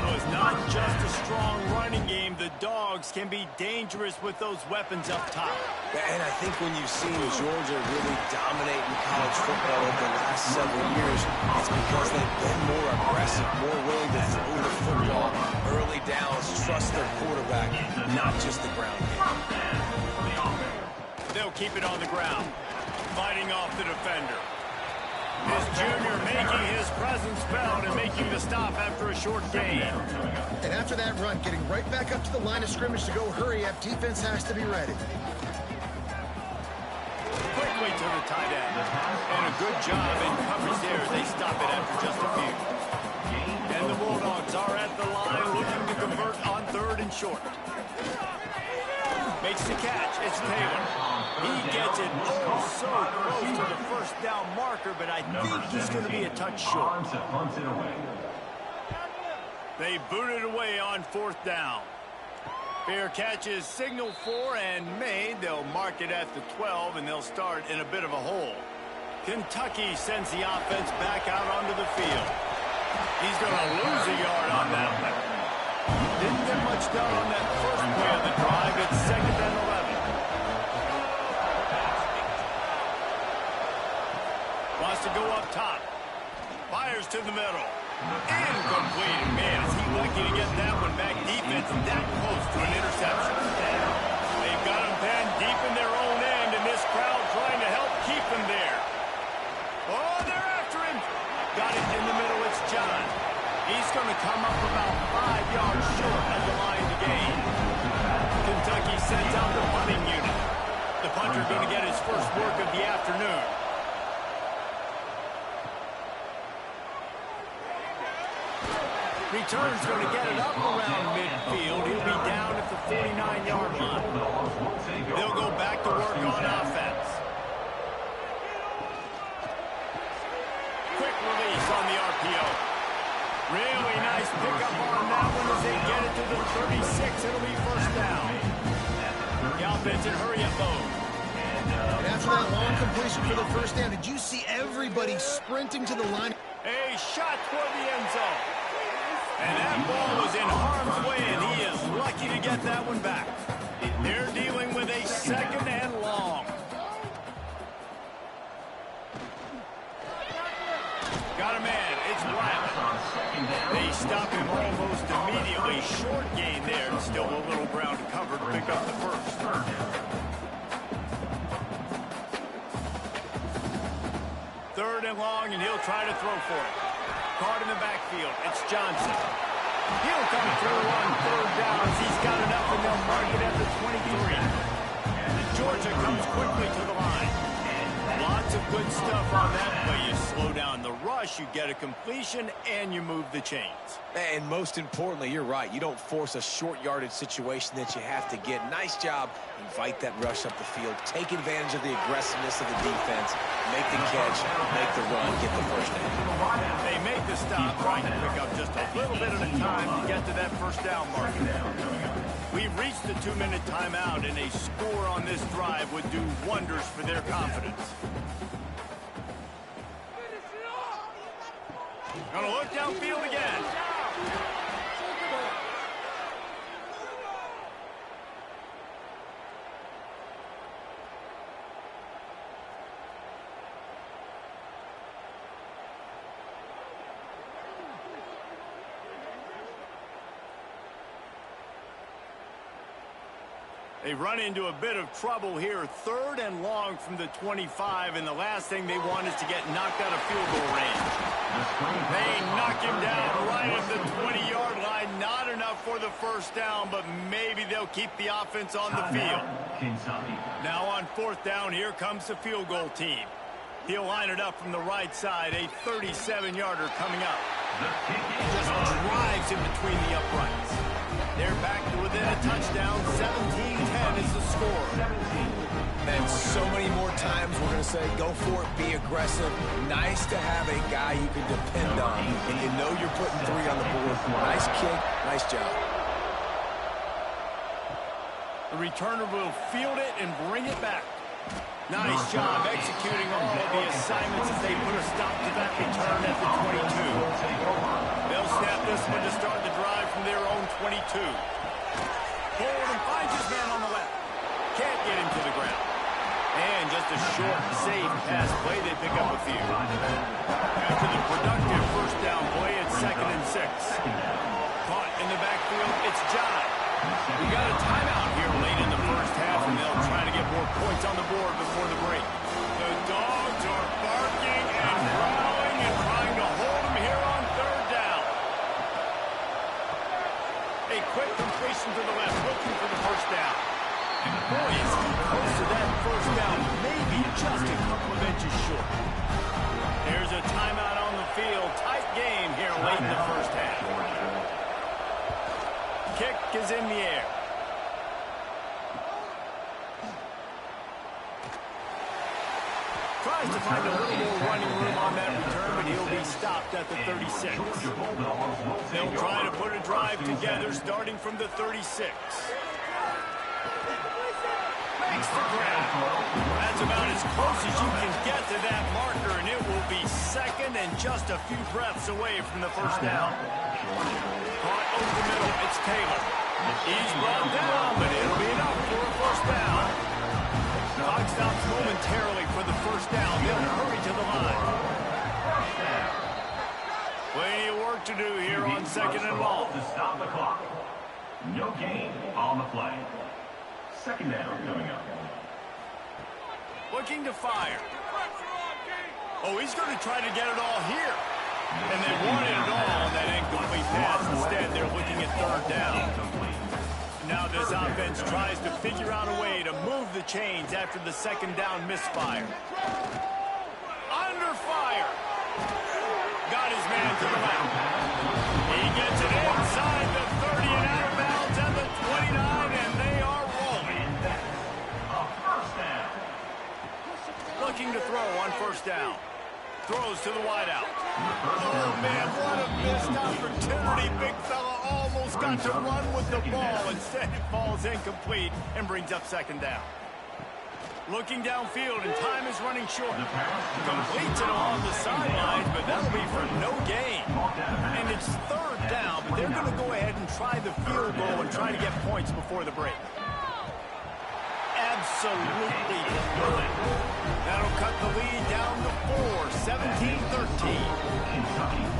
So it's not just a strong running game. The Dogs can be dangerous with those weapons up top. And I think when you've seen Georgia really dominate in college football over the last several years, it's because they've been more aggressive, more willing to throw the football, early downs, trust their quarterback, not just the ground game. They'll keep it on the ground, fighting off the defender. His junior making his presence felt and making the stop after a short gain. And after that run, getting right back up to the line of scrimmage to go hurry up, defense has to be ready. Quickly to the tight end. And a good job in coverage there as they stop it after just a few. And the Bulldogs are at the line looking to convert on 3rd and short. Makes the catch. It's Taylor. He gets it so close to the first down marker, but I think he's going to be a touch short. They boot it away on 4th down. Fair catch is signaled for and made. They'll mark it at the 12, and they'll start in a bit of a hole. Kentucky sends the offense back out onto the field. He's going to lose a yard on that one. Didn't get much done on that first play of the drive. It's 2nd and 11. Wants to go up top. Fires to the middle. Incomplete. Man, is he lucky to get that one back. Defense that close to an interception. They've got him pinned deep in their own end, and this crowd trying to help keep him there. Oh, they're after him. Got it in the middle. It's John. He's going to come up about 5 yards short of the line to gain. Kentucky sends out the punting unit. The punter going to get his first work of the afternoon. Return's going to get it up around midfield. He'll be down at the 49-yard line. They'll go back to work on offense. Quick release on the RPO. Really nice pickup on that one as they get it to the 36. It'll be first down. The offense in hurry-up mode. And after that long completion for the first down, did you see everybody sprinting to the line? A shot toward the end zone. And that ball was in harm's way, and he is lucky to get that one back. They're dealing with a 2nd and long. Got a man. It's Wiley. They stop him almost immediately. Short gain there. Still a little ground to cover to pick up the first. 3rd and long, and he'll try to throw for it. Caught in the backfield. It's Johnson. He'll come through on 3rd down as he's got enough, and they'll mark it at the 23. Georgia comes quickly to the line. Lots of good stuff on that play. You slow down the rush, you get a completion, and you move the chains. And most importantly, you're right. You don't force a short yardage situation that you have to get. Nice job. Invite that rush up the field. Take advantage of the aggressiveness of the defense. Make the catch, make the run, get the first down. They make the stop, trying to pick up just a little bit at a time to get to that first down mark. We've reached the 2-minute timeout, and a score on this drive would do wonders for their confidence. Gonna look downfield again. They run into a bit of trouble here. 3rd and long from the 25, and the last thing they want is to get knocked out of field goal range. They knock him down right at the 20-yard line. Not enough for the first down, but maybe they'll keep the offense on the field. Now on 4th down, here comes the field goal team. He'll line it up from the right side. A 37-yarder coming up. Just drives in between the uprights. They're back to within a touchdown. 17-10 is the score. And so many more times we're going to say, go for it, be aggressive. Nice to have a guy you can depend on. And you know you're putting 3 on the board. Nice kick, nice job. The returner will field it and bring it back. Nice job executing all of the assignments as they put a stop to that return at the 22. They'll snap this one to start the drive from their own 22. Forward and finds his man on the left. Can't get him to the ground. And just a short, safe pass play, they pick up a few. After the productive first down play, it's 2nd and 6. Caught in the backfield, it's John. We got a timeout here late in the first half, and they'll try to get more points on the board before the break. The Dogs are barking and growling. formation to the left, looking for the first down. Boy, is he close to that first down, maybe just a couple of inches short. There's a timeout on the field. Tight game here late in the first half. Kick is in the air. Tries to find a little more running room on that return, but he'll be stopped at the 36. They'll try to put a drive together starting from the 36. Makes the grab. That's about as close as you can get to that marker, and it will be second and just a few breaths away from the first down. Caught over the middle. It's Taylor. He's brought down, but it'll be enough for a first down. Clock stops momentarily for the first down. They'll hurry to the line. Plenty of work to do here on second and long. To stop the clock. No gain on the play. Second down coming up. Looking to fire. Oh, he's going to try to get it all here. And they wanted it all on that incomplete pass. Instead, they're looking at third down. Now this offense tries to figure out a way to move the chains after the second down misfire. Under fire. Got his man to the left. He gets it inside the 30 and out of bounds at the 29, and they are rolling. A first down. Looking to throw on first down. Throws to the wideout. Oh, man, what a missed opportunity. Big fella almost got to run with the ball. Instead, it falls incomplete and brings up second down. Looking downfield, and time is running short. Completes it along the sidelines, but that'll be for no gain. And it's third down, but they're going to go ahead and try the field goal and try to get points before the break. Absolutely perfect. That'll cut the lead down to 4, 17-13.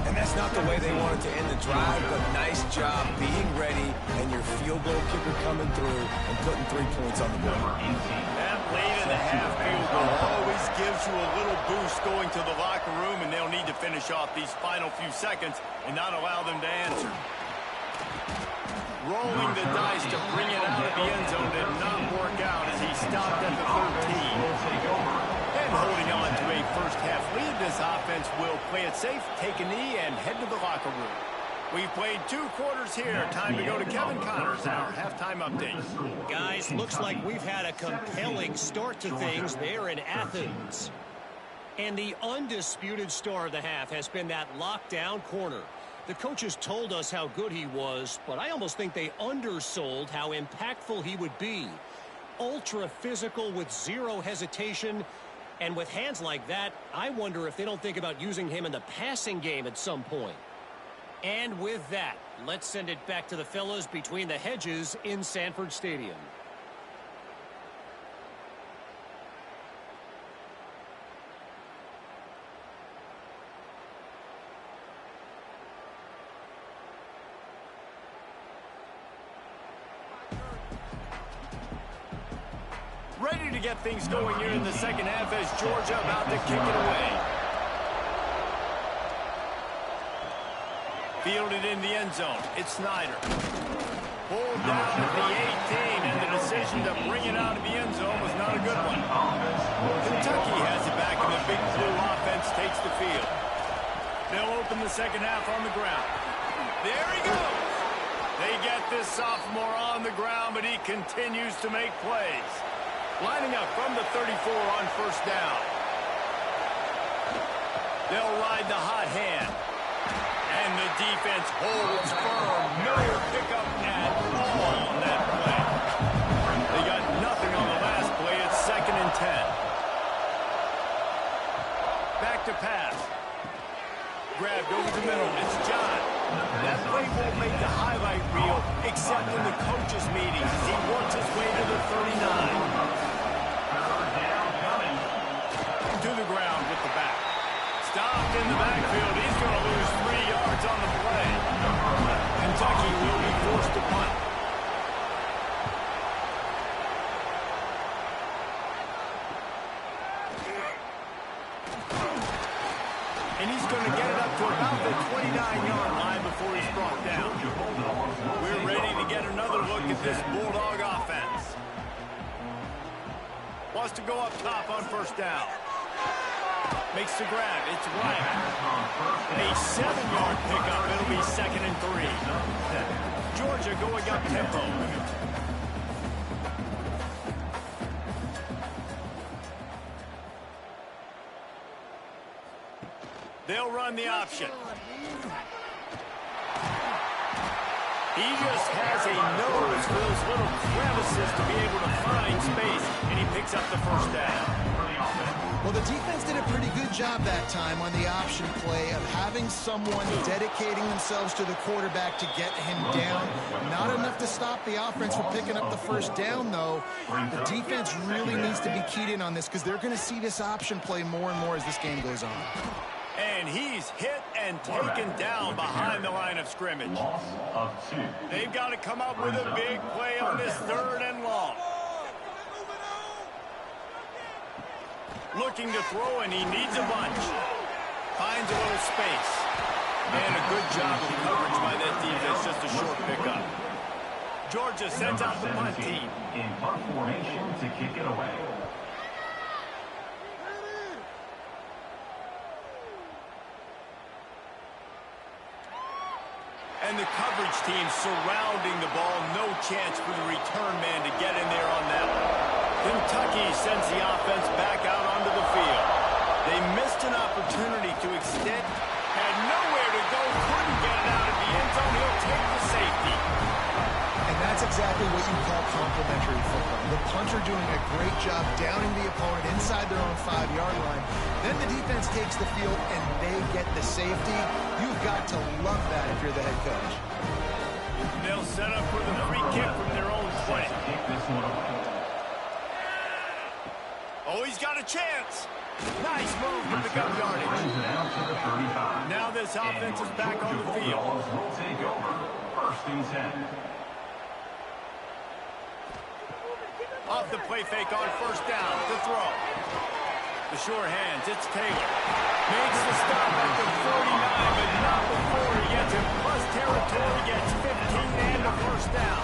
And that's not the way they wanted to end the drive, but nice job being ready and your field goal kicker coming through and putting 3 points on the board. That late in the half field goal always gives you a little boost going to the locker room, and they'll need to finish off these final few seconds and not allow them to answer. Rolling the dice to bring it out of the end zone did not work out as he stopped at the 13. And holding on to a first-half lead, this offense will play it safe, take a knee, and head to the locker room. We've played 2 quarters here. Time to go to Kevin Connors, our halftime update. Guys, looks like we've had a compelling start to things there in Athens. And the undisputed star of the half has been that lockdown corner. The coaches told us how good he was, but I almost think they undersold how impactful he would be. Ultra physical with zero hesitation, and with hands like that, I wonder if they don't think about using him in the passing game at some point. And with that, let's send it back to the fellas between the hedges in Sanford Stadium. Ready to get things going here in the second half as Georgia about to kick it away. Fielded in the end zone. It's Snyder. Pulled down at the 18, and the decision to bring it out of the end zone was not a good one. Kentucky has it back, and the Big Blue offense takes the field. They'll open the second half on the ground. There he goes. They get this sophomore on the ground, but he continues to make plays. Lining up from the 34 on first down. They'll ride the hot hand. And the defense holds firm. No pickup at all on that play. They got nothing on the last play. It's 2nd and 10. Back to pass. Grabbed over the middle. It's John. That play won't make the highlight reel except in the coaches' meetings as he works his way to the 39. To the ground with the back. Stopped in the backfield. He's going to lose 3 yards on the play. Kentucky will be forced to punt. And he's going to get it up to about the 29-yard line before he's brought down. We're ready to get another look at this Bulldog offense. Wants to go up top on first down. Makes the grab. It's Wyatt. A 7-yard pickup. It'll be 2nd and 3. Georgia going up tempo. They'll run the option. He just has a nose for those little crevices to be able to find space, and he picks up the first down. Well, the defense did a pretty good job that time on the option play of having someone dedicating themselves to the quarterback to get him down. Not enough to stop the offense from picking up the first down, though. The defense really needs to be keyed in on this because they're going to see this option play more and more as this game goes on. And he's hit and taken down behind the line of scrimmage. They've got to come up with a big play on this 3rd and long. Looking to throw, and he needs a bunch. Finds a little space. And a good job of coverage by that defense. Just a short pickup. Georgia sends out the punt team. In punt formation to kick it away. And the coverage team surrounding the ball. No chance for the return man to get in there on that one. Kentucky sends the offense back out onto the field. They missed an opportunity to extend. Had nowhere to go. Couldn't get it out of the end zone. He'll take the safety. And that's exactly what you call complementary football. The punter doing a great job downing the opponent inside their own 5-yard line. Then the defense takes the field, and they get the safety. You've got to love that if you're the head coach. They'll set up for the free kick from their own 20. Oh, he's got a chance. Nice move to pick up yardage. Now this offense is back on the field. Will take over. 1st and 10. Off the play fake on first down to throw. The sure hands, it's Taylor. Makes the stop at the 49, but not before he gets it. Plus territory, gets 15 and a first down.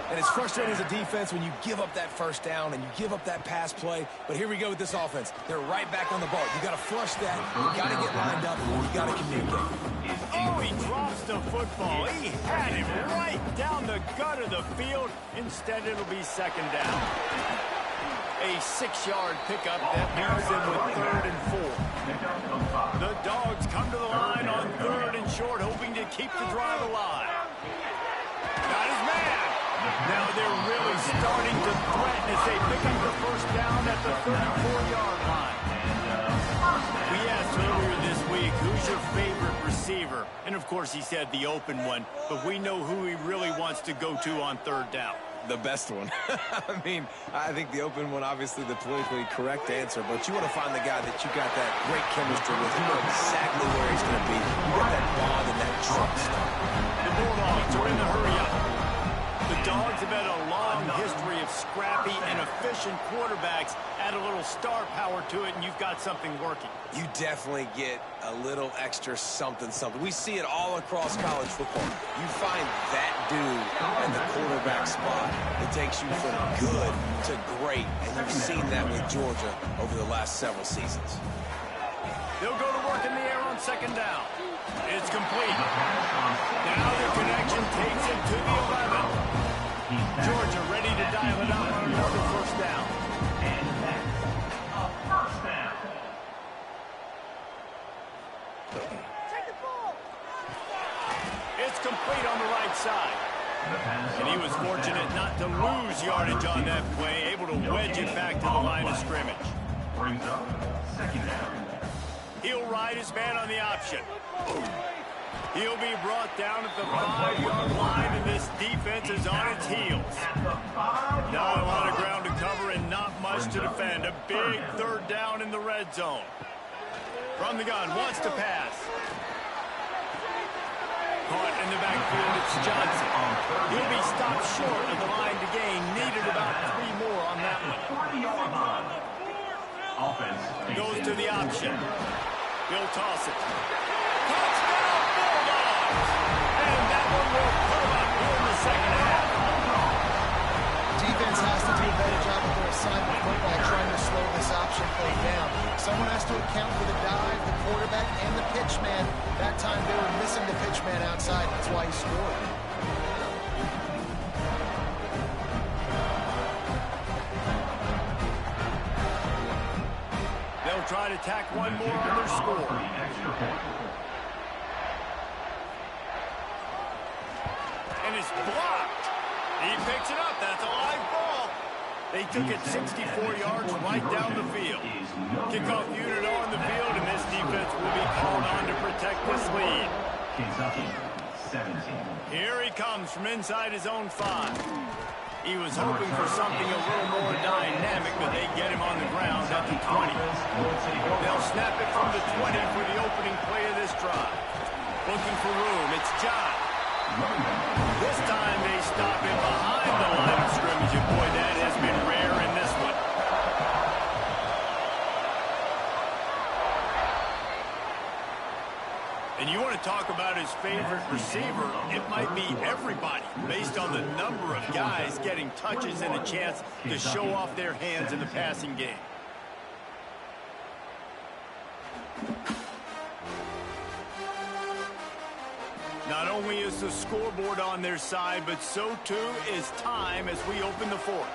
And it's frustrating as a defense when you give up that first down and you give up that pass play. But here we go with this offense. They're right back on the ball. You got to flush that. You got to get lined up. You got to communicate. Oh, he drops the football. He had it right down the gut of the field. Instead, it'll be 2nd down. A 6-yard pickup that leaves him with 3rd and 4. The Dogs come to the line on 3rd and short, hoping to keep the drive alive. Got his man. Now they're really starting to threaten as they pick up the first down at the 34-yard line. We asked earlier this week, who's your favorite receiver? And, of course, he said the open one, but we know who he really wants to go to on 3rd down. The best one. I mean, I think the open one, obviously the politically correct answer, but you want to find the guy that you got that great chemistry with. You know exactly where he's going to be. You got that bond and that trust. The Bulldogs are in the hurry-up. The Dogs have had a long history of scrappy and efficient quarterbacks. Add a little star power to it, and you've got something working. You definitely get a little extra something. We see it all across college football. You find that dude in the quarterback spot. It takes you from good to great, and you've seen that with Georgia over the last several seasons. They'll go to work in the air on 2nd down. It's complete. Now the connection takes him to the 11. Georgia ready to dial it up on another first down. And that's a first down. It's complete on the right side. And he was fortunate not to lose yardage on that play, able to wedge it back to the line of scrimmage. Brings up 2nd down. He'll ride his man on the option. He'll be brought down at the 5-yard line, and this defense is on its heels. Not a lot of ground to cover and not much to defend. A big 3rd down in the red zone. From the gun, wants to pass. Caught in the backfield, it's Johnson. He'll be stopped short of the line to gain. Needed about 3 more on that one. 40-yard line. Offense Goes to the option. He'll toss it. Touchdown, Bulldogs! And that one will put him up here in the second half. Defense has to do a better job with their assignment football trying to slow this option play down. Someone has to account for the dive, the quarterback, and the pitch man. That time they were missing the pitch man outside. That's why he scored. They'll try to tack one more on their score. And it's blocked. He picks it up. That's a live ball. They took it 64 yards right down the field. Kickoff unit on the field, and this defense will be called on to protect this lead. Kentucky, 17. Here he comes from inside his own 5. He was hoping for something a little more dynamic, but they get him on the ground at the 20. They'll snap it from the 20 for the opening play of this drive. Looking for room. It's John. This time they stop him behind the line of scrimmage, and boy, that has been rare in this one. And you want to talk about his favorite receiver, it might be everybody, based on the number of guys getting touches and a chance to show off their hands in the passing game. Not only is the scoreboard on their side, but so too is time as we open the fourth.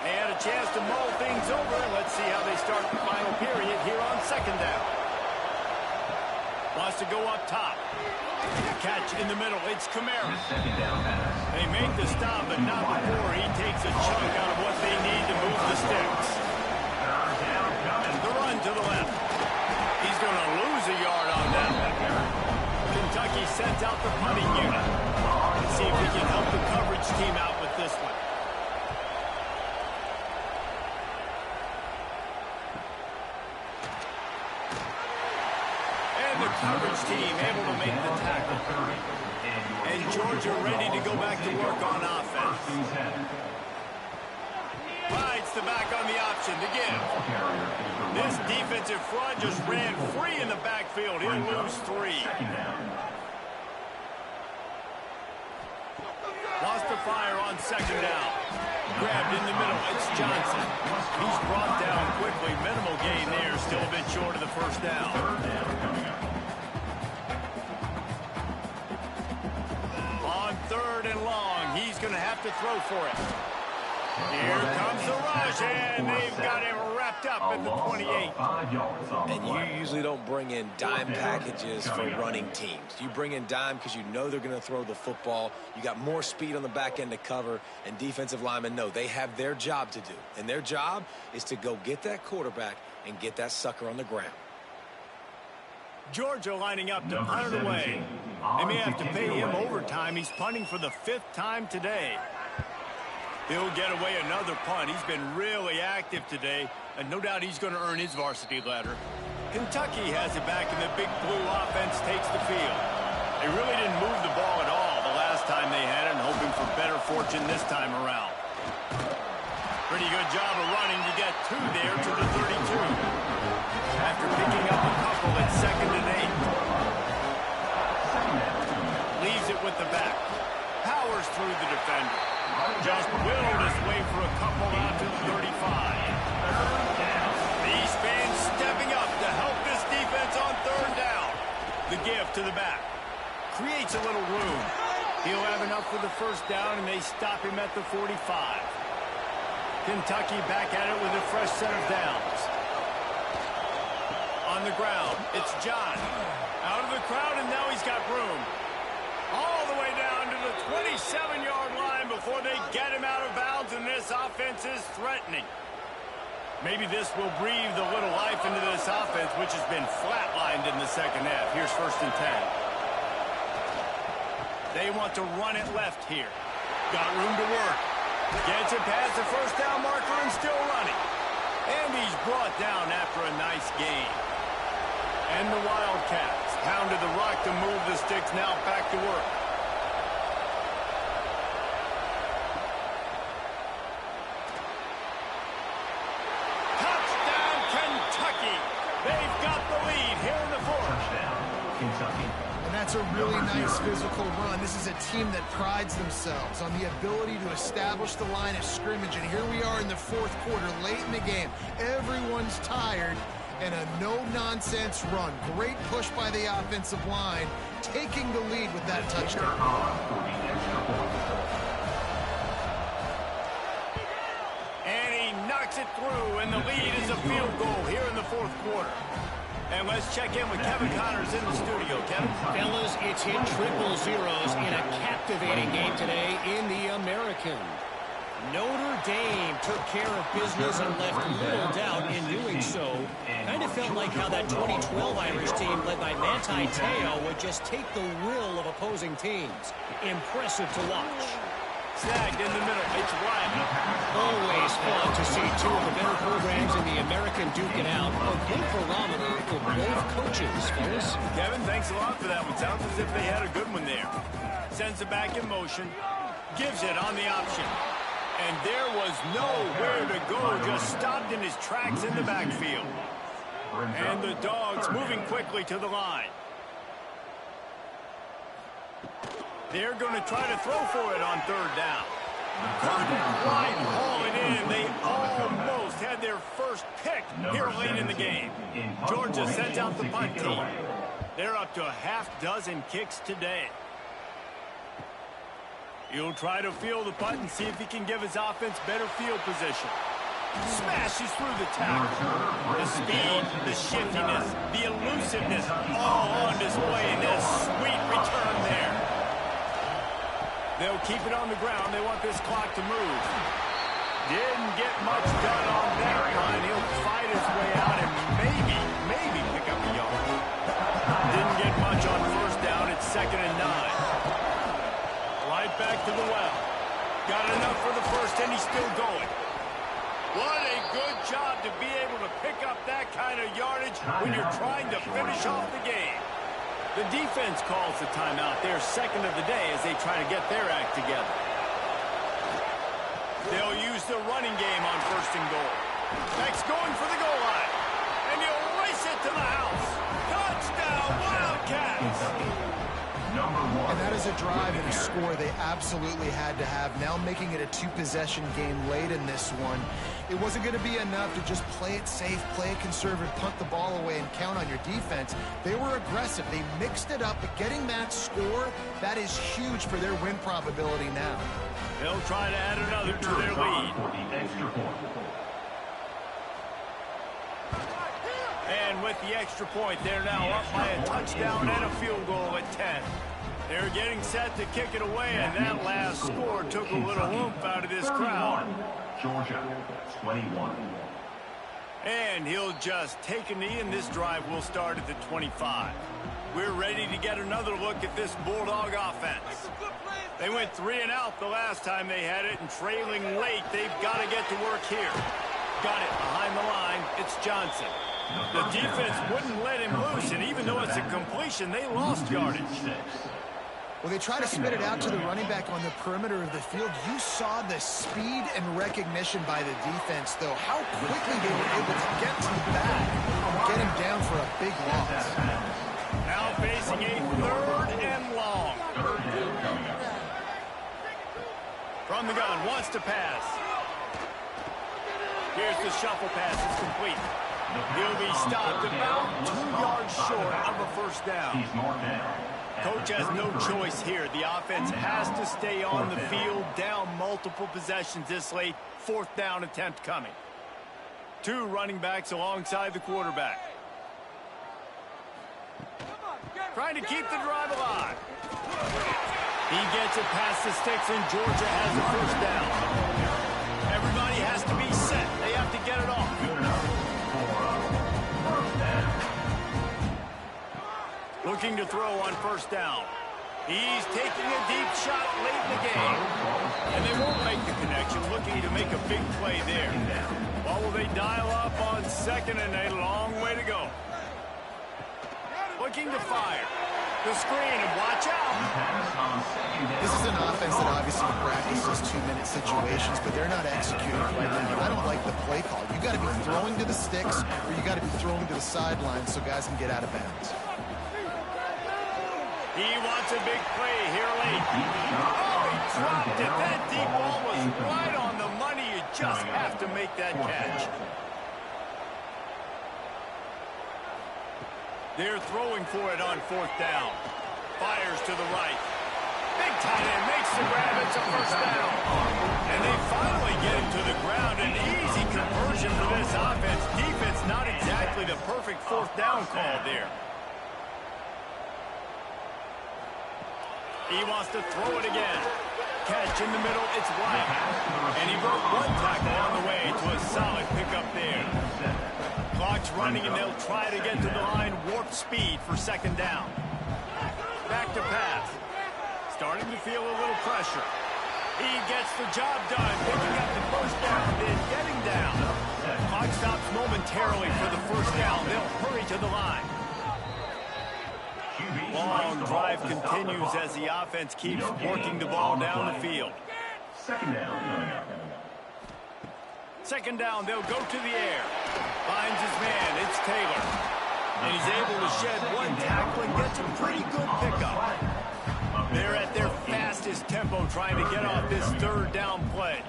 They had a chance to mull things over. Let's see how they start the final period here on second down. Wants to go up top. Catch in the middle. It's Kamara. They make the stop, but not before he takes a chunk out of what they need to move the sticks. The run to the left. He's going to lose a yard on that. Kentucky sends out the punting unit. Let's see if we can help the coverage team out with this one. And the coverage team able to make the tackle. And Georgia ready to go back to work on offense. Rides the back on the option to give. This defensive front just ran free in the backfield. He'll lose 3. Wants to fire on second down. Grabbed in the middle. It's Johnson. He's brought down quickly. Minimal gain there. Still a bit short of the first down. On 3rd and long, he's going to have to throw for it. Here comes the rush, and they've got him wrapped up at the 28. And you usually don't bring in dime packages for running teams. You bring in dime because you know they're going to throw the football. You got more speed on the back end to cover, and defensive linemen know they have their job to do. And their job is to go get that quarterback and get that sucker on the ground. Georgia lining up to punt it away. They may have to pay him overtime. He's punting for the 5th time today. He'll get away another punt. He's been really active today, and no doubt he's going to earn his varsity letter. Kentucky has it back, and the Big Blue offense takes the field. They really didn't move the ball at all the last time they had it, and hoping for better fortune this time around. Pretty good job of running to get 2 there to the 32. After picking up a couple at 2nd and 8. Leaves it with the back. Powers through the defender. Just willed his way for a couple out to the 35. These fans stepping up to help this defense on 3rd down. The give to the back. Creates a little room. He'll have enough for the first down, and they stop him at the 45. Kentucky back at it with a fresh set of downs. On the ground, it's John. Out of the crowd, and now he's got room. All the way down to the 27-yard line before they get him out of bounds, and this offense is threatening. Maybe this will breathe a little life into this offense, which has been flatlined in the second half. Here's 1st and 10. They want to run it left here. Got room to work. Gets it past the first down marker and still running. And he's brought down after a nice gain. And the Wildcats pounded the rock to move the sticks, now back to work. Touchdown, Kentucky! They've got the lead here in the 4th. Touchdown, Kentucky. And that's a really nice physical run. This is a team that prides themselves on the ability to establish the line of scrimmage. And here we are in the fourth quarter, late in the game. Everyone's tired, and a no-nonsense run. Great push by the offensive line, taking the lead with that touchdown. And he knocks it through, and the lead is a field goal here in the fourth quarter. And let's check in with Kevin Connors in the studio. Kevin? Fellas, it's hit triple zeros in a captivating game today in the American. Notre Dame took care of business and left little doubt in doing so. Kind of felt like how that 2012 Irish team led by Manti Te'o would just take the will of opposing teams. Impressive to watch. Snagged in the middle. It's Ryan. Always fun to see two of the better programs in the American duke it out. A good barometer for both coaches, fellas. Kevin, thanks a lot for that one. Sounds as if they had a good one there. Sends it back in motion. Gives it on the option. And there was nowhere to go. Just stopped in his tracks in the backfield. And the Dogs moving quickly to the line. They're going to try to throw for it on third down. Couldn't quite haul it in. They almost had their first pick here late in the game. Georgia sends out the punt team. They're up to a half dozen kicks today. He'll try to field the punt and see if he can give his offense better field position. Smashes through the tackle. The speed, the shiftiness, the elusiveness, all on display in this sweet return there. They'll keep it on the ground. They want this clock to move. Didn't get much done on that line. He'll fight his way out and maybe pick up a yard. Didn't get much on first down. It's 2nd and 9. Right back to the well. Got enough for the first, and he's still going. What a good job to be able to pick up that kind of yardage when you're trying to finish off the game. The defense calls the timeout, their second of the day, as they try to get their act together. They'll use the running game on 1st and goal. Next going for the goal line. And he'll race it to the house. Touchdown, Wildcats! And that is a drive and a score they absolutely had to have. Now making it a two-possession game late in this one. It wasn't going to be enough to just play it safe, play it conservative, punt the ball away, and count on your defense. They were aggressive. They mixed it up, but getting that score, that is huge for their win probability now. They'll try to add another to their lead. And with the extra point, they're now up by a touchdown and a field goal at 10. They're getting set to kick it away, and that last score took a little oomph out of this crowd. Georgia, 21. And he'll just take a knee, and this drive will start at the 25. We're ready to get another look at this Bulldog offense. They went 3 and out the last time they had it, and trailing late, they've got to get to work here. Got it behind the line. It's Johnson. The defense wouldn't let him loose, and even though it's a completion, they lost yardage. Well, they try to spit it out to the running back on the perimeter of the field. You saw the speed and recognition by the defense, though. How quickly they were able to get to the back and get him down for a big loss. Now facing a 3rd and long. From the gun, wants to pass. Here's the shuffle pass. It's complete. He'll be stopped about 2 yards short of a first down. He's marked down. Coach has no choice here. The offense has to stay on the field, down multiple possessions this late. 4th down attempt coming. 2 running backs alongside the quarterback. Trying to keep the drive alive. He gets it past the sticks, and Georgia has the first down. Everybody has to be set. They have to get it off. Good enough for first down. Looking to throw on first down. He's taking a deep shot late in the game. And they won't make the connection, looking to make a big play there. What will they dial up on 2nd and a long way to go? Looking to fire. The screen, and watch out. This is an offense that obviously practices 2-minute situations, but they're not executing right now. I don't like the play call. You got to be throwing to the sticks, or you got to be throwing to the sideline so guys can get out of bounds. He wants a big play here late. Oh, he dropped it. That deep ball was right on the money. You just have to make that catch. They're throwing for it on 4th down. Fires to the right. Big tight end makes the grab. It's a first down. And they finally get him to the ground. An easy conversion for this offense. Defense not exactly the perfect 4th down call there. He wants to throw it again. Catch in the middle. It's White. And he broke 1 tackle on the way to a solid pickup there. Clock's running, and they'll try to get to the line. Warp speed for 2nd down. Back to pass. Starting to feel a little pressure. He gets the job done, picking up the first down, then getting down. Clock stops momentarily for the first down. They'll hurry to the line. Long drive continues as the offense keeps working the ball down the field. 2nd down. 2nd down, they'll go to the air. Finds his man, it's Taylor. And he's able to shed 1 tackle and gets a pretty good pickup. They're at their fastest tempo trying to get off this 3rd down play.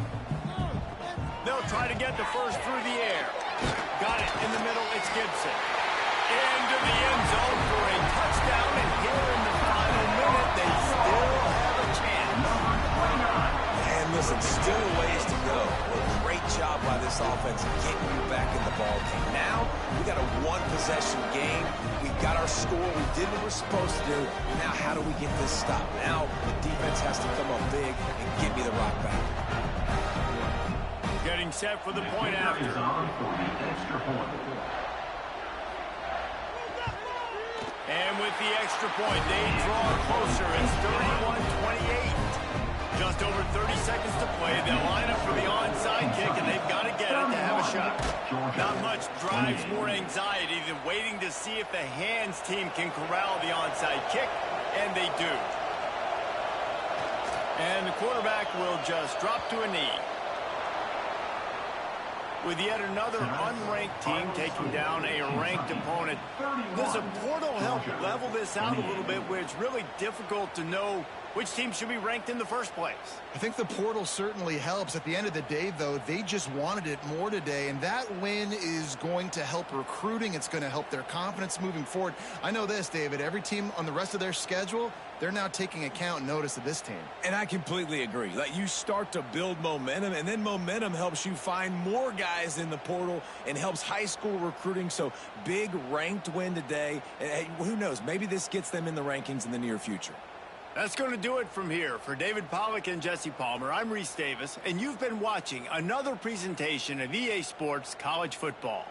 They'll try to get the first through the air. Got it in the middle, it's Gibson. Into the end zone for a touchdown, and here in the final minute, they still have a chance. And listen, still a ways to go. Well, great job by this offense getting you back in the ball game. Now, we got a 1-possession game. We got our score. We did what we're supposed to do. Now, how do we get this stopped? Now, the defense has to come up big and get me the rock back. Getting set for the point after. And with the extra point, they draw closer. It's 31-28. Just over 30 seconds to play. They'll line up for the onside kick, and they've got to get it to have a shot. Not much drives more anxiety than waiting to see if the hands team can corral the onside kick, and they do. And the quarterback will just drop to a knee. With yet another unranked team taking down a ranked opponent, does a portal help level this out a little bit where it's really difficult to know which team should be ranked in the first place? I think the portal certainly helps. At the end of the day, though, they just wanted it more today, and that win is going to help recruiting. It's going to help their confidence moving forward. I know this, David, every team on the rest of their schedule, they're now taking account and notice of this team. And I completely agree. Like, you start to build momentum, and then momentum helps you find more guys in the portal and helps high school recruiting. So big ranked win today. And hey, who knows? Maybe this gets them in the rankings in the near future. That's going to do it from here. For David Pollack and Jesse Palmer, I'm Reese Davis, and you've been watching another presentation of EA Sports College Football.